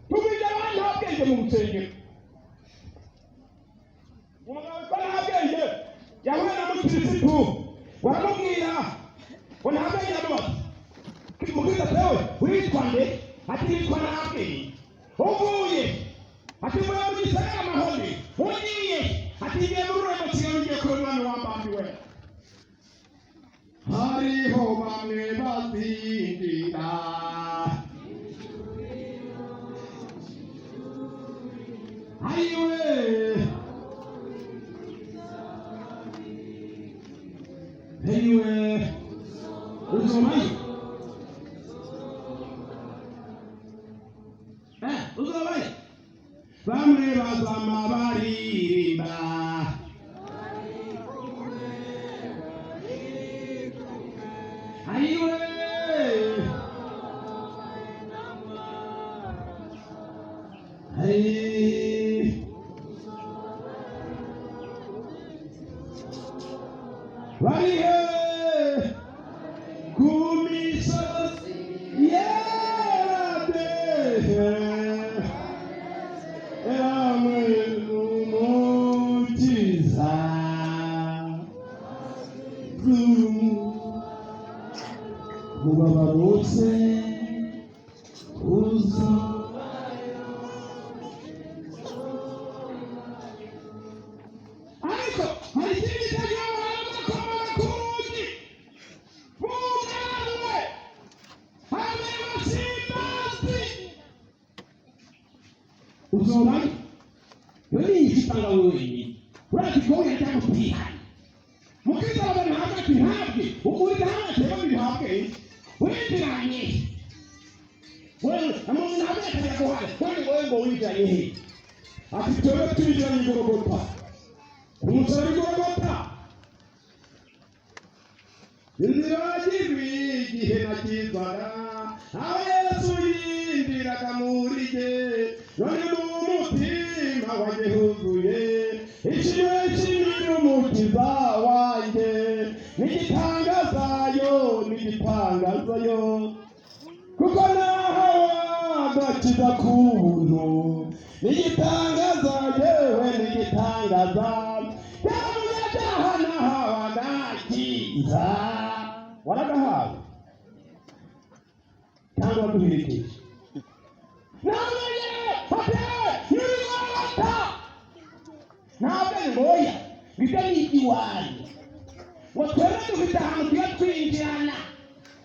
tubwira abandi nta bwenge mu rusengero umugabo ko nta bwenge yahuye na mukirisitu baramubwira ngo nta bwenge amubaza mubwira tewe uritwa nde ati nitwa nta bwenge uvuye ati mvuye mu gisagara amahoni ugiye ati ngiye muri urwo kigali ngiye kureba umwana wambambiwe hariho bamwe bazindira ayiwe ayiwe uzomayo uzomayo bamwe bazama baririmba ayiwe barihe ku misozi y'abehe hamwe n'umukiza mubabarutse uzo ariko hari ikindi cyangwa barakomora ku rugi bugawe hamwe n'abasimbazi uzobayo yo ni igitanga wenyine urazi ko yajya kwihana mukristo abantu hagati ntabwe ukurita hagati babihabwe windiranye wewe amuntu ntabwo yakajya kuhara kandi ngo windiranye he ati twebwe twinjiranye igorogota umusaraba igorogota inzira y'igihe nakizwaga aho Yesu yinjiraga muri jye none mu mutima wanjye huzuye ikiwe kinini umukiza wanjye n'igitangazayo kuko nahawe agakiza k'ubuntu n'igitangaza yewe n'igitangaza cy'umunyabyaha nahawe agakiza waragahawe cyangwa waduherekeje namenye hatewe n'ibigorogota ntabwo ngoya ibyo ni iby'iwanyu ngo twebwe dufite ahantu tuba twinjirana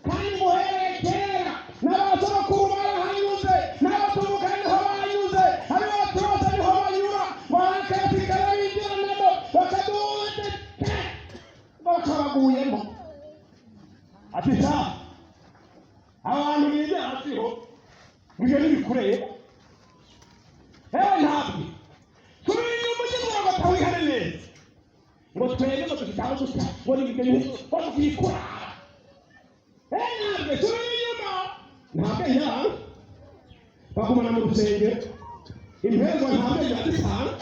kandi muhereye kera n'abasogokuru barahanyuze n'abaturuka niho banyuze abibaturose niho banyura barakayasikara binjiranamo bakaduze bakabaguyemo ati sa abantu bize hasiho ibyo ntibikureye ntabwo turi umugizi wawe batawihane neza ngo twebwe ngo dufite aho dusa ngo n'ibyo ngo twikura ntabwo turi inyuma ntabwo yaha bagumana mu rusengero intego ntabwo yazitanga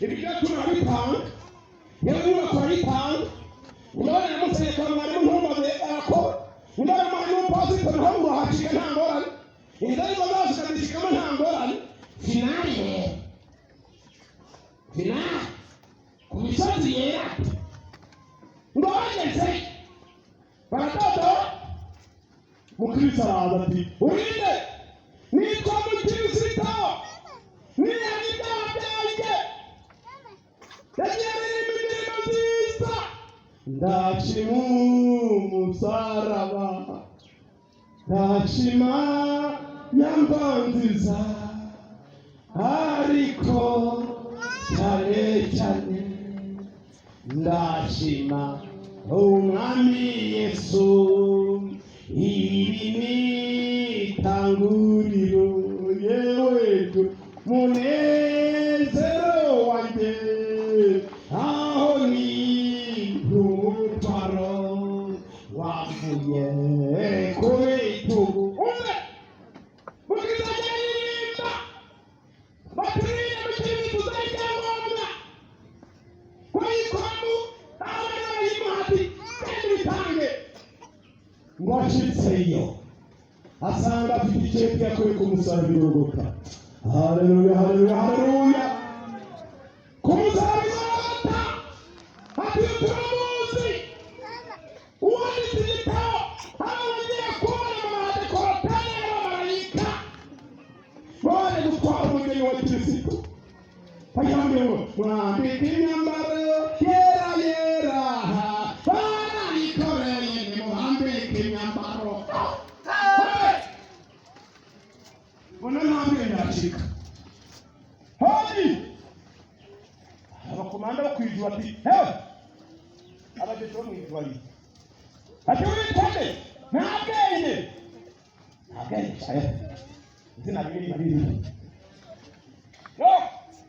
ibyo turabitanga yewe nyubako barayitanga ndabona yamuseye kwa mwarimu ntumbaze arakora ndabona mwarimu pasitoro naho ngo hacika nta ngorane inzego zose ukazishikamo nta ngorane finale ku misozi yera ngo bageze baratoto mukristo araza ati urinde nitwa mukristo niyari ibyaha byanjye yagiye aririmba indirimbo nziza ndashima umusaraba ndashima nyamba nziza ariko cyane cyane ndashima umwami Yesu itanguriro yewe munezero wanjye aho ni umutwaro wavuye ku bitugu. Umwe mukiza ryaririmba baturiye mu kintu tuzajyangombwa kwayikomu abana b'imuhati kandi bitange ngo ashitseyo asanga afite icyeti yakorewe ku musaraba w'Igorogota. Haleluya, haleluya, haleluya. Ku musaraba w'Igorogota ati turamuzi uwanditse igitabo abagiye kubona amadekoratani y'abamarayika bone gutwara umugeni wa Kristo bagira ngo mwambike imyambaro yera yera barayikoreye nimuhambike imyambaro. Bona ntabwo yacika hodi abakomanda bakwijwe ati hewe abageze bo mwitwari ati witwade ntabwenge izina rimwe babiri yo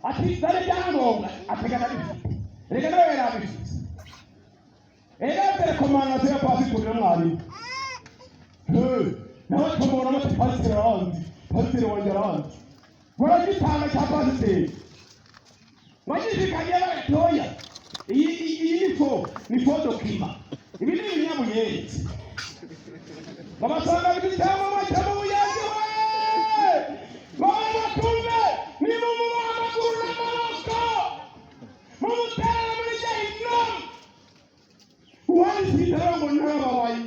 ati dare byangombwa ategana bifite reka nawe yarabifite telekomanda se pasiporo y'umwarimu nawe tumubona bati pasiporo abandi pasiteri wanjye arahandi baragitanga cya pasiteri wagizikanye baratoya iyi ni fo dokima ibi ni ibinyabuyenzi babasanga b'icyamama cy'amubuyenzi we babatumbe ni mu mubaha amaguru n'amaboko mumutere muri jahinamu uwanditse igitabo ngo narababaye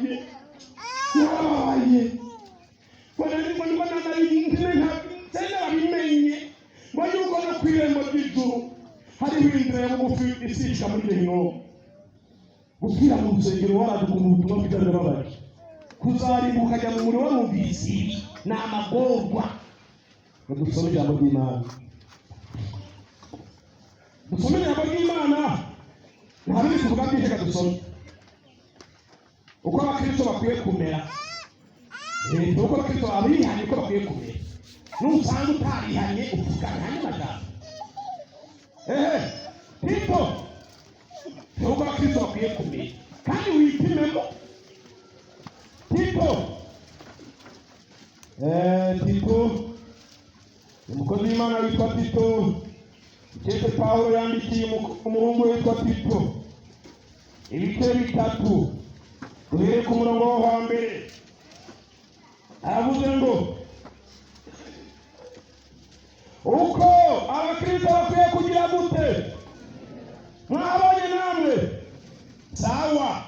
ngo yuko no kwirembo ry'ijuru hariho inzira yo bugufi isisha muri Gehinomu gupfira mu rusengero waraduka mu butumwa bw'ijana babaje kuzarimbuka ukajya mu muriro warumvise ibi ni amagorwa. Dusome ijambo ry'Imana, dusome ijambo ry'Imana nta bindi tuvuga byinshi, reka dusome uko abakristo bakwiye kumera. Uko abakristo abihanye uko bakwiye kumera. Nusanga utarihanye uvugana n'amajambo Tito uko abakristo bakwiye kumera kandi wipimemo. Tito umukozi w'Imana witwa Tito, icyete Pawulo yandikiye umuhungu witwa Tito, ibice 3 duhere ku murongo wa mbere. Aravuze ngo uko abakristo bakwiye kugira gute mwabonye namwe sawa,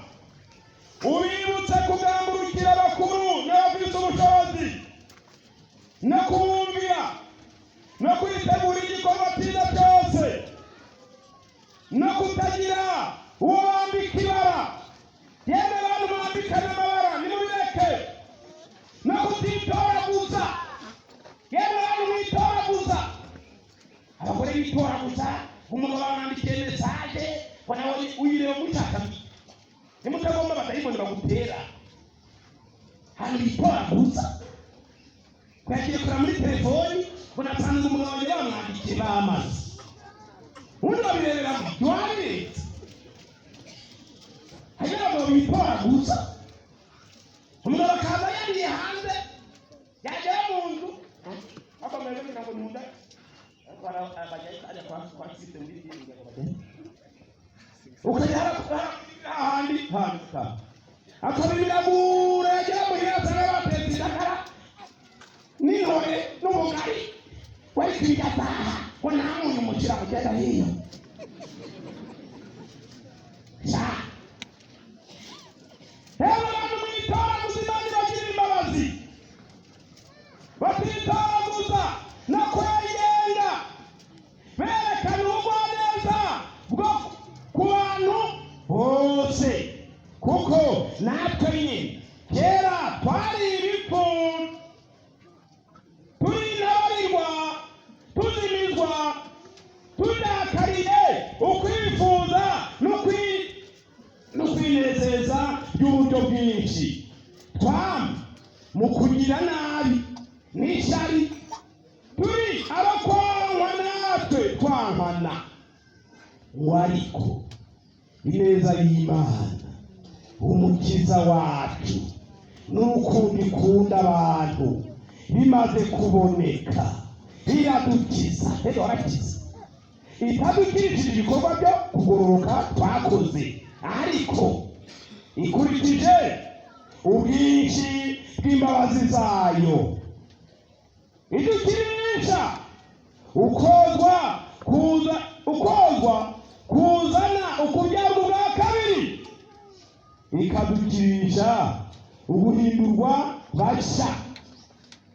ubibutse kugamburukira abakuru n'abafite ubushobozi no kubumvira no kwitegura igikorwa cyiza cyose no kutagira uwo bambika ibara, yemwe abantu mwambikana amabara nimubireke, no kutitoraguza, yemwe abantu mwitoraguza. Abagore bitoraguza, umugabo bamwandikiye mesaje ngo nawe uyireba mushaka nimutagomba batayibona bagutera. Hano bitoraguza kwagiye kura muri telefoni unasanze umugabo wanjye bamwandikiye bamaze ubundi babirebera bywane hanyuma ngo bitoraguza. Umugabo akaza yandiye hanze yagera mu nzu akomeye ngo nunda ukajya ahandi akabirabura yagera mu heza n'abatetse indakara n'intore n'umugari wayikwiga ataha ngo nta muntu umukira kugenda hiyo. Hewe abantu mwitoraguza, Imana ibagira imbabazi, batitoraguza no kwegenga, berekana ubugwaneza bwo ku bantu bose, kuko natwe nyine kera twari ibipfu, turi n'abarirwa, tuzimizwa, tudakariye ukwifuza no kwinezeza by'uburyo bwinshi. Twam mu kugira nabi n'ishari, turi abakwangwa natwe twankana. Wariko ineza y'Imana, umukiza wacu n'urukundo ikunda abantu bimaze kuboneka, iradukiza. Rero arakiza, itadukirishije ibikorwa byo kugororoka twakoze, ariko ikurikije ubwinshi bw'imbabazi zayo idukirisha ukozwa kuzana ukubyarwa bwa kabiri, ikadukirisha uguhindurwa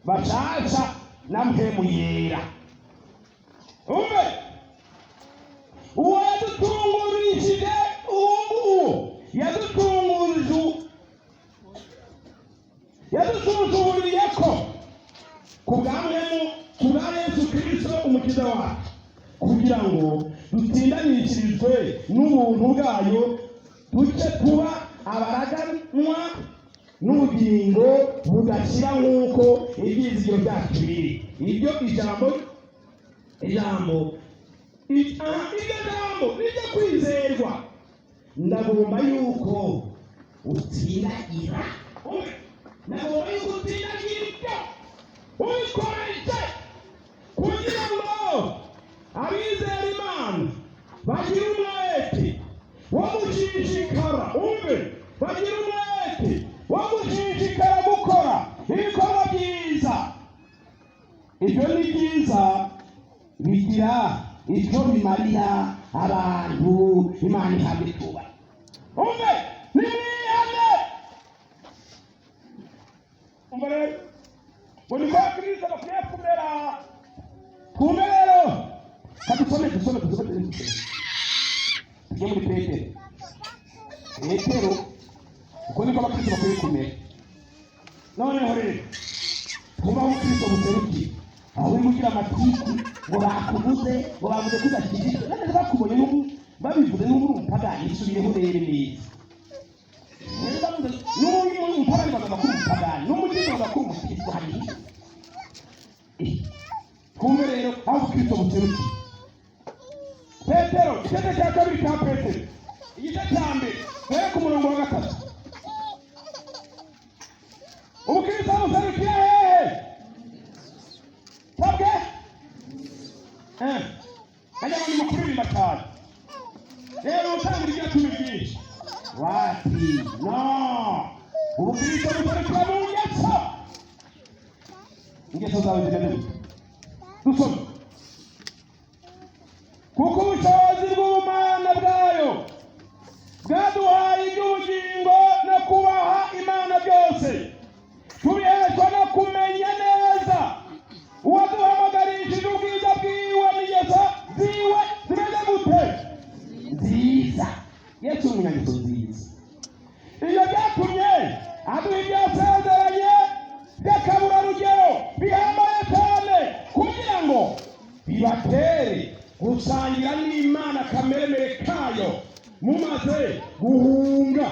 bashasha na mpemu yera. Umve, uwo yadutungurishije yadutunguriye ko kubwa Yesu Kristo umukiza wacu, kugira ngo dutsindanishirizwe n'ubuntu bwayo, duce kuba abaraganwa n'ubugingo budashira nk'uko ibyizigiro byacu biri. Iryo ijambo rijya kwizerwa. Ndagomba yuko utsindagira, ndagomba yuko utsindagira ibyo ubikoreshe, kugira ngo abizera Imana bagire umwete wo gushishikara. Umve, bagire umwete wo gushishikara gukora ibikorwa byiza. Ibyo ni byiza, bigira icyo bimarira abantu Imana ihabituba. Umve, nimwihane. Umve rero, ngo ni kwa Kristo bakwiye kumera. Kumbe rero kadusome tujye muri Petero, uko niko abakristo bakwiye kumera. Noneho rero kubaho Kristo buseruki, aho uri mugira amatiku ngo bakubuze, ngo bavuze ko udashyigikiwe, none bakubonye babivuze n'ubu umupagani. Isubireho rero neza, n'ubu umupagani bagakora umupagani, n'umugizi bagakora umukristo. Hariya kumbe rero aho Kristo buseruki. Petero, igice cya kabiri cya Petero, igice cya mbere ku murongo wa 3. Ubukristo buserukiye hehe? Twebwe ajya abantu mukuririmba cyane. Rero utangira ibyo tumi byinshi wati no. Ubukristo buserukiye mu ingeso zawe zimeze gute? Dusome, kuko ubushobozi bw'ubumana bwayo bwaduhaye iby'ubugingo no kubaha Imana byose, tubiheshwa no kumenya neza uwaduhamagarishije ubwiza bwiwe n'ingeso ziwe zimeze gute? Nziza. Yesu umunyangeso nziza. Iyo byatumye aduha ibyasezeranye by'akaburarugero bihambaye cyane, kugira ngo bibatere gusangira n'Imana kameremere kayo, mumaze guhunga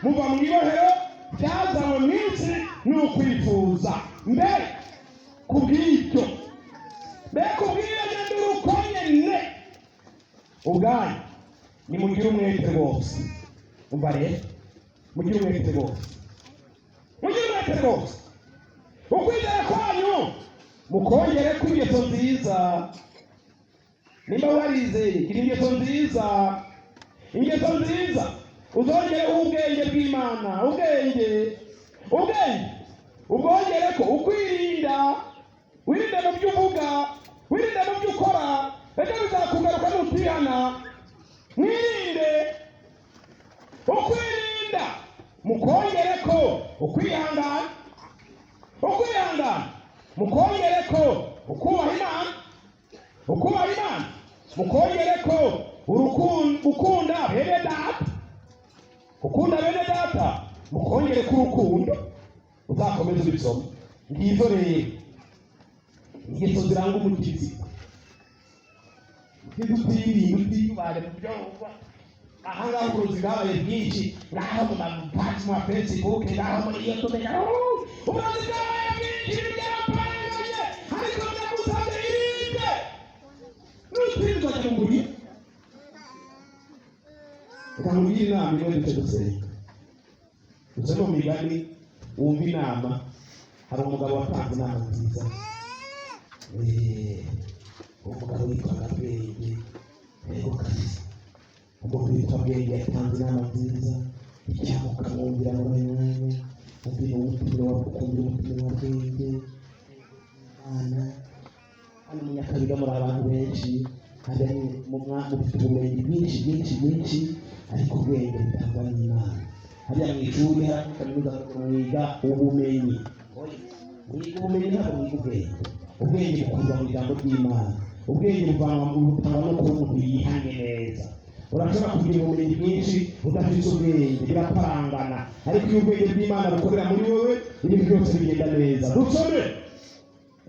muva mu ibohero ryazanywe n'isi n'ukwifuza. Mbere kubw'ibyo ngendo urukomene ubwanyu nimugire umwete rwose. Umva rero, mugire umwete rwose, ukwizera kwanyu mukongere ku ingeso nziza. Nimba warizeye, gira ingeso nziza. Ingeso nziza uzongereho ubwenge bw'Imana. Ubwongere ko ukwirinda, wirinde mu byo uvuga, wirinde mu byo ukora, ejo bizakugaruka nutihana. Mwirinde ukwirinda, mukongere ko ukwihangana, mukongere ko ukubaha Imana, mukongere ko ukunda bene data, mukongere ko urukundo. Uzakomeza ubisoma. Ngizo rero ingeso ziranga umukizi. Utiyubare mu byo aha ngaha uburozi bwabaye bwinshi, ngaho mu mapaji mu Facebook, ngaho muri YouTube, uburozi bwabaye bwinshi byaraparanganye. Ukamubwira inama imwe duce dusenga. Uze mu migani wumva inama. Hari umugabo watanze inama nziza. Umugabo witwa Bwenge. Kabisa. Umugabo witwa Bwenge yatanze inama nziza. Icyaha ukamwumvira mu mwanya. Umubwira umutima wawe ukumvira umutima wa Bwenge. Hano mu Nyakabiga muri abantu benshi. Hari mu mwaka ufite ubumenyi bwinshi ariko ubwenge butangwa n'Imana. Hariya mu ishuri kaminuza mwiga ubumenyi. Mwiga ubumenyi ntabwo mwiga ubwenge. Ubwenge bukurwa mu ijambo ry'Imana. Ubwenge butangwa no kuba umuntu yihanye neza. Urashobora kugira ubumenyi bwinshi udafite ubwenge birapangana, ariko iyo ubwenge bw'Imana bukorera muri wowe ibintu byose bigenda neza. Dusome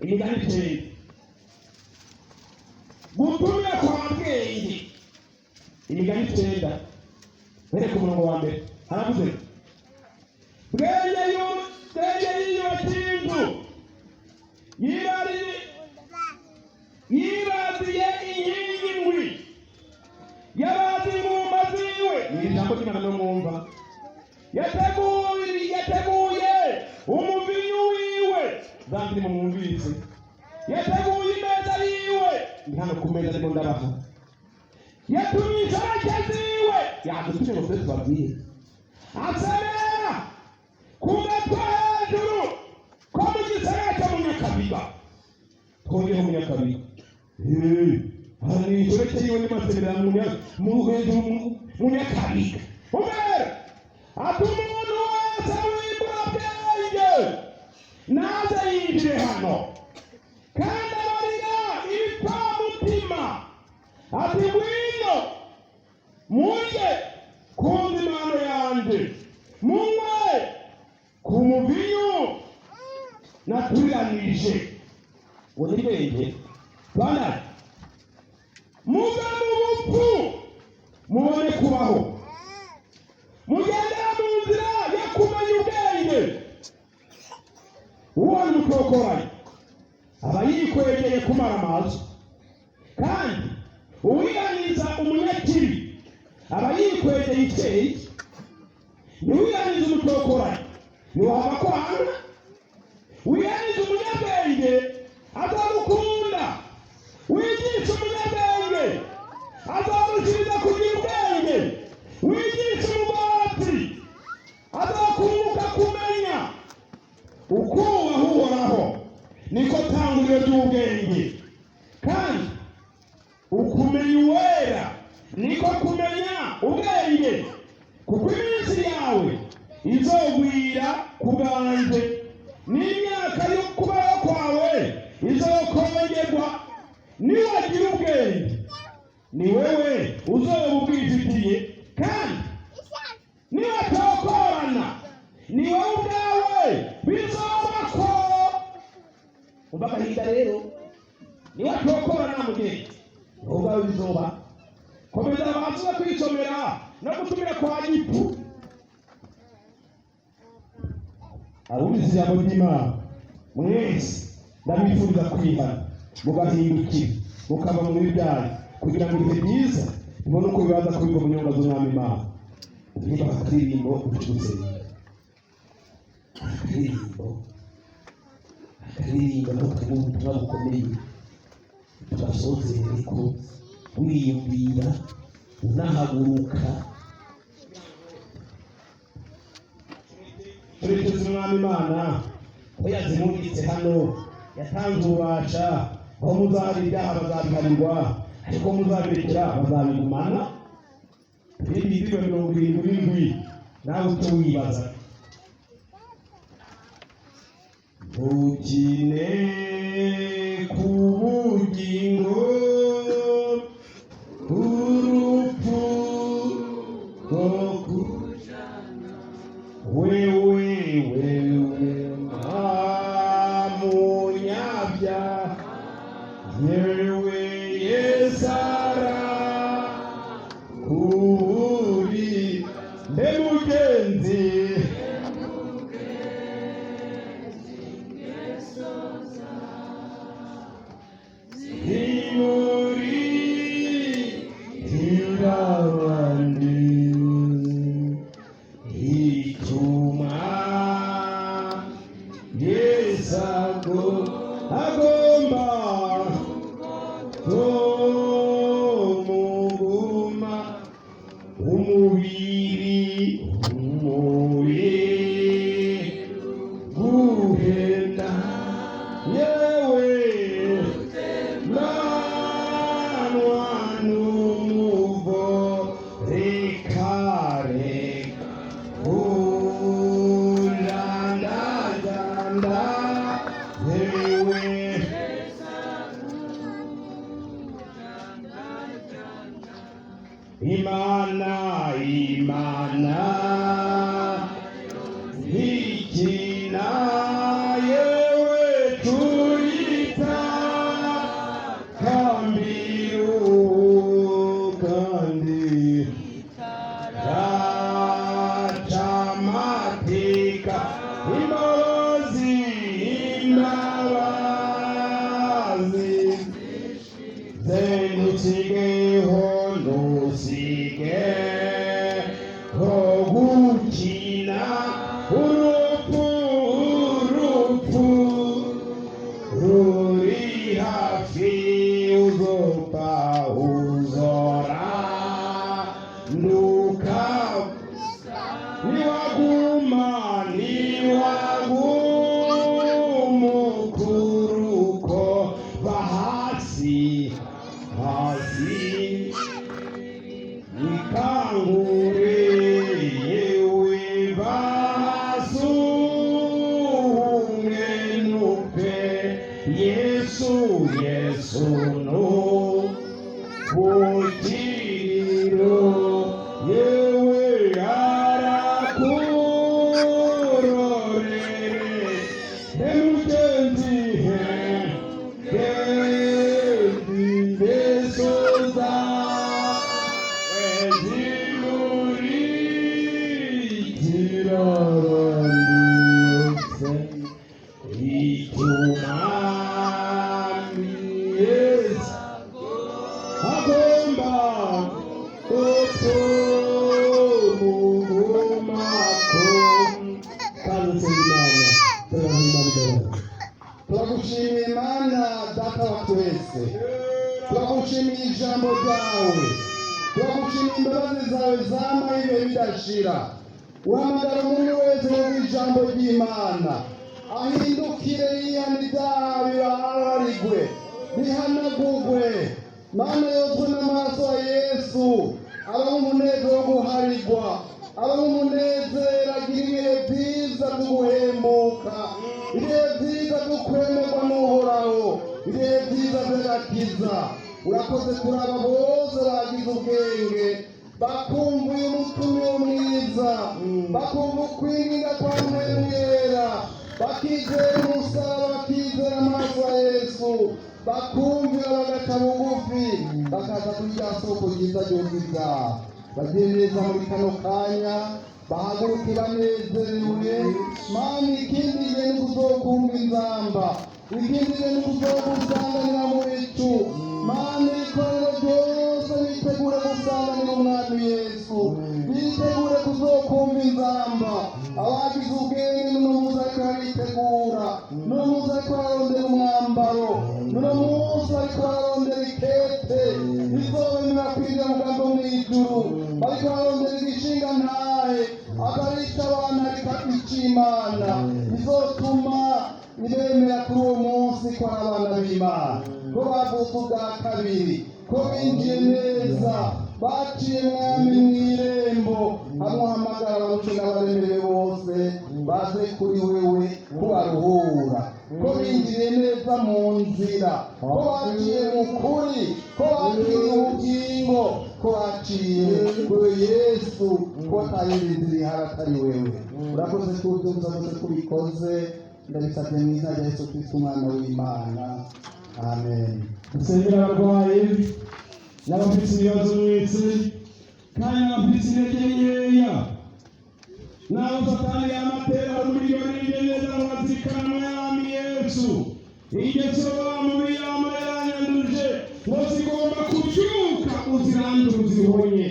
imigani 10. Gutumira kwa Bwenge. Imigani 9. Bere ku murongo wa mbere. Haravuze Bwenge y'inzu yibadiye inkingi ndwi yabazi ingumba ziwe. Ni ijambo ry'Imana no mwumva. Yateguye umuvinyu wiwe. Zandi mu mwumvise. Yateguye imeza yiwe. Ni hano ku meza ariko ndabaha. Yatumye isarake ziwe. Yadutumye ngo twese tubabwire. Asemera ku gatwe hejuru ko mu gisagara cyo mu Nyakabiga. Twongeye mu Nyakabiga. Hari isarake yiwe n'amasemerano mu Nyakabiga. Umere atuma umuntu wese wibura Bwenge naze yinjire hano. Kandi abarira ibipfamutima ati ngwino murye ku nzimano yanjye, munywe ku muvinyu naturiranije. Uwo ni Bwenge. Bana muve mu bupfu mubone kubaho, mugendera mu nzira yo kumenya ubwenge. Uwo ni umutokoranye aba yikwegeye kumara amazi, kandi uwiganiza umunyakibi aba yikwegeye icyeyi. Niwiganiza umutokoranye niwaba kwanga. Wiganiza umunyabwenge azagukunda. Wigisha umunyabwenge azarushiriza kugira ubwenge. Wigisha umugati azakunguka kumenya. Ukubaha Uhoraho niko tanguriro ry'ubwenge, kandi ukumenya Uwera niko kumenya ubwenge. Kuko iminsi yawe izogwira ku bwanjye, n'imyaka yo kubaho kwawe izokongerwa. Niwagira ubwenge ni wewe uzoba ubwifitiye, kandi niwatokorana ni wowe ubwawe bizobako. Umva agahinda rero. Niwatokorana mugenzi ni wowe ubwawe bizoba. Komeza abantu bakwisomera no gutumira kwa Gipu. Abumvise ijambo ry'Imana mwese ndabifuriza kwihana mugahindukira mukava mu byaha, kugira ngo ibihe byiza mubone uko bibaza kubigwa mu nyungu z'Umwami Imana. Niba akaririmbo ucuruzenga akaririmbo no kuvuga ubutumwa bukomeye tugasozere ko wiyumvira unahaguruka. Turekeze Umwami Imana ko yazimugitse hano, yatanze ububasha. Aho muzahari ibyaha bazabihanirwa, ariko muzabirekera bazabigumana. Ibindi 77 nawe ucyo wibaza. Ukine ku bugingo urupfu rwo kujana. Wewe munyabyaha, yewe Yesara kuri mbe mugenzi. Imuri tirabandi agomba umuguma umubiri guhenda yewe nanwa n'umuvo reka urandaganda yewe Imana ikina yewe turita kambiru kandi rachamatika imbabazi zenusigeho ntusige ho gukina urupfu ruri hafi uzopfa uzora nduka niwagumukuruko bahasi nikangure yewe basunge nupe Yesu no kutiriro yewe arakurorere demugenzi besoza turagushimiye Imana data wa twese, turagushimiye ijambo ryawe, turagushimiye imbabazi zawe zama ibihe bidashira. Uhamagara umuntu wese mu ijambo ry'Imana ahindukire yihana ibyaha bibaharigwe bihanagurwe. Mana yozwe n'amaraso ya Yesu, abaho umunezero wo guharigwa, abaho umunezero agira ibihe byiza byo guhembuka, ibihe byiza byo kwemerwa n'Uhoraho, ibihe byiza by'agakiza. Urakoze kuri aba bose bagize ubwenge, bakumva uyu mutumwa mwiza, bakumva ukwirinda kwa Mwera, bakizera umusaraba, bakizera amaraso ya Yesu, bakumvira bagaca bugufi, bakaza kuri rya soko ryiza ry'ubwiza. Bagire neza muri kano kanya, bahaguruke banezerewe. Mana, ikindi gihe ni kuzokumva inzamba, ikindi gihe ni kuzogusanganira mu bicu. Mana, ikorero ryose bitegure gusanganira umwami Yesu, bitegure kuzokumva inzamba. Abagize ubwenge n'umuzi ariko baritegura, n'umuzi ariko bararondera umwambaro, n'umuzi ariko bararondera ikete bizobemera kwinjira mu bwami bwo mw'ijuru, bariko bararondera igishinga ntahe akarica abana rikakica Imana, bizotuma bemera kuri uwo munsi ko ari abana b'Imana, ko bavutse ubwa kabiri, ko binjiye neza, baciye mwami mw'irembo. Amuhamagara abarushye n'abaremerewe bose baze kuri wewe kubaruhura, ko binjiriye neza mu nzira, ko baciye mu kuri, ko baciye ubugingo, ko baciye kuri Yesu, ko atayindi nzira ihari atari wewe. Urakoze kubyumva bose kubikoze, ndabisabye mu izina rya Yesu Kristo umwana w'Imana, amen. Dusengera abarwayi n'abafite ibibazo mwese kandi n'abafite intege nkeya, n'abo Satani yamatera umuriyoni neza ngo bazikana mwami Yesu, ingeso bamubi yama yanyanduje ngo zigomba kubyuka uzirandure uzihonye.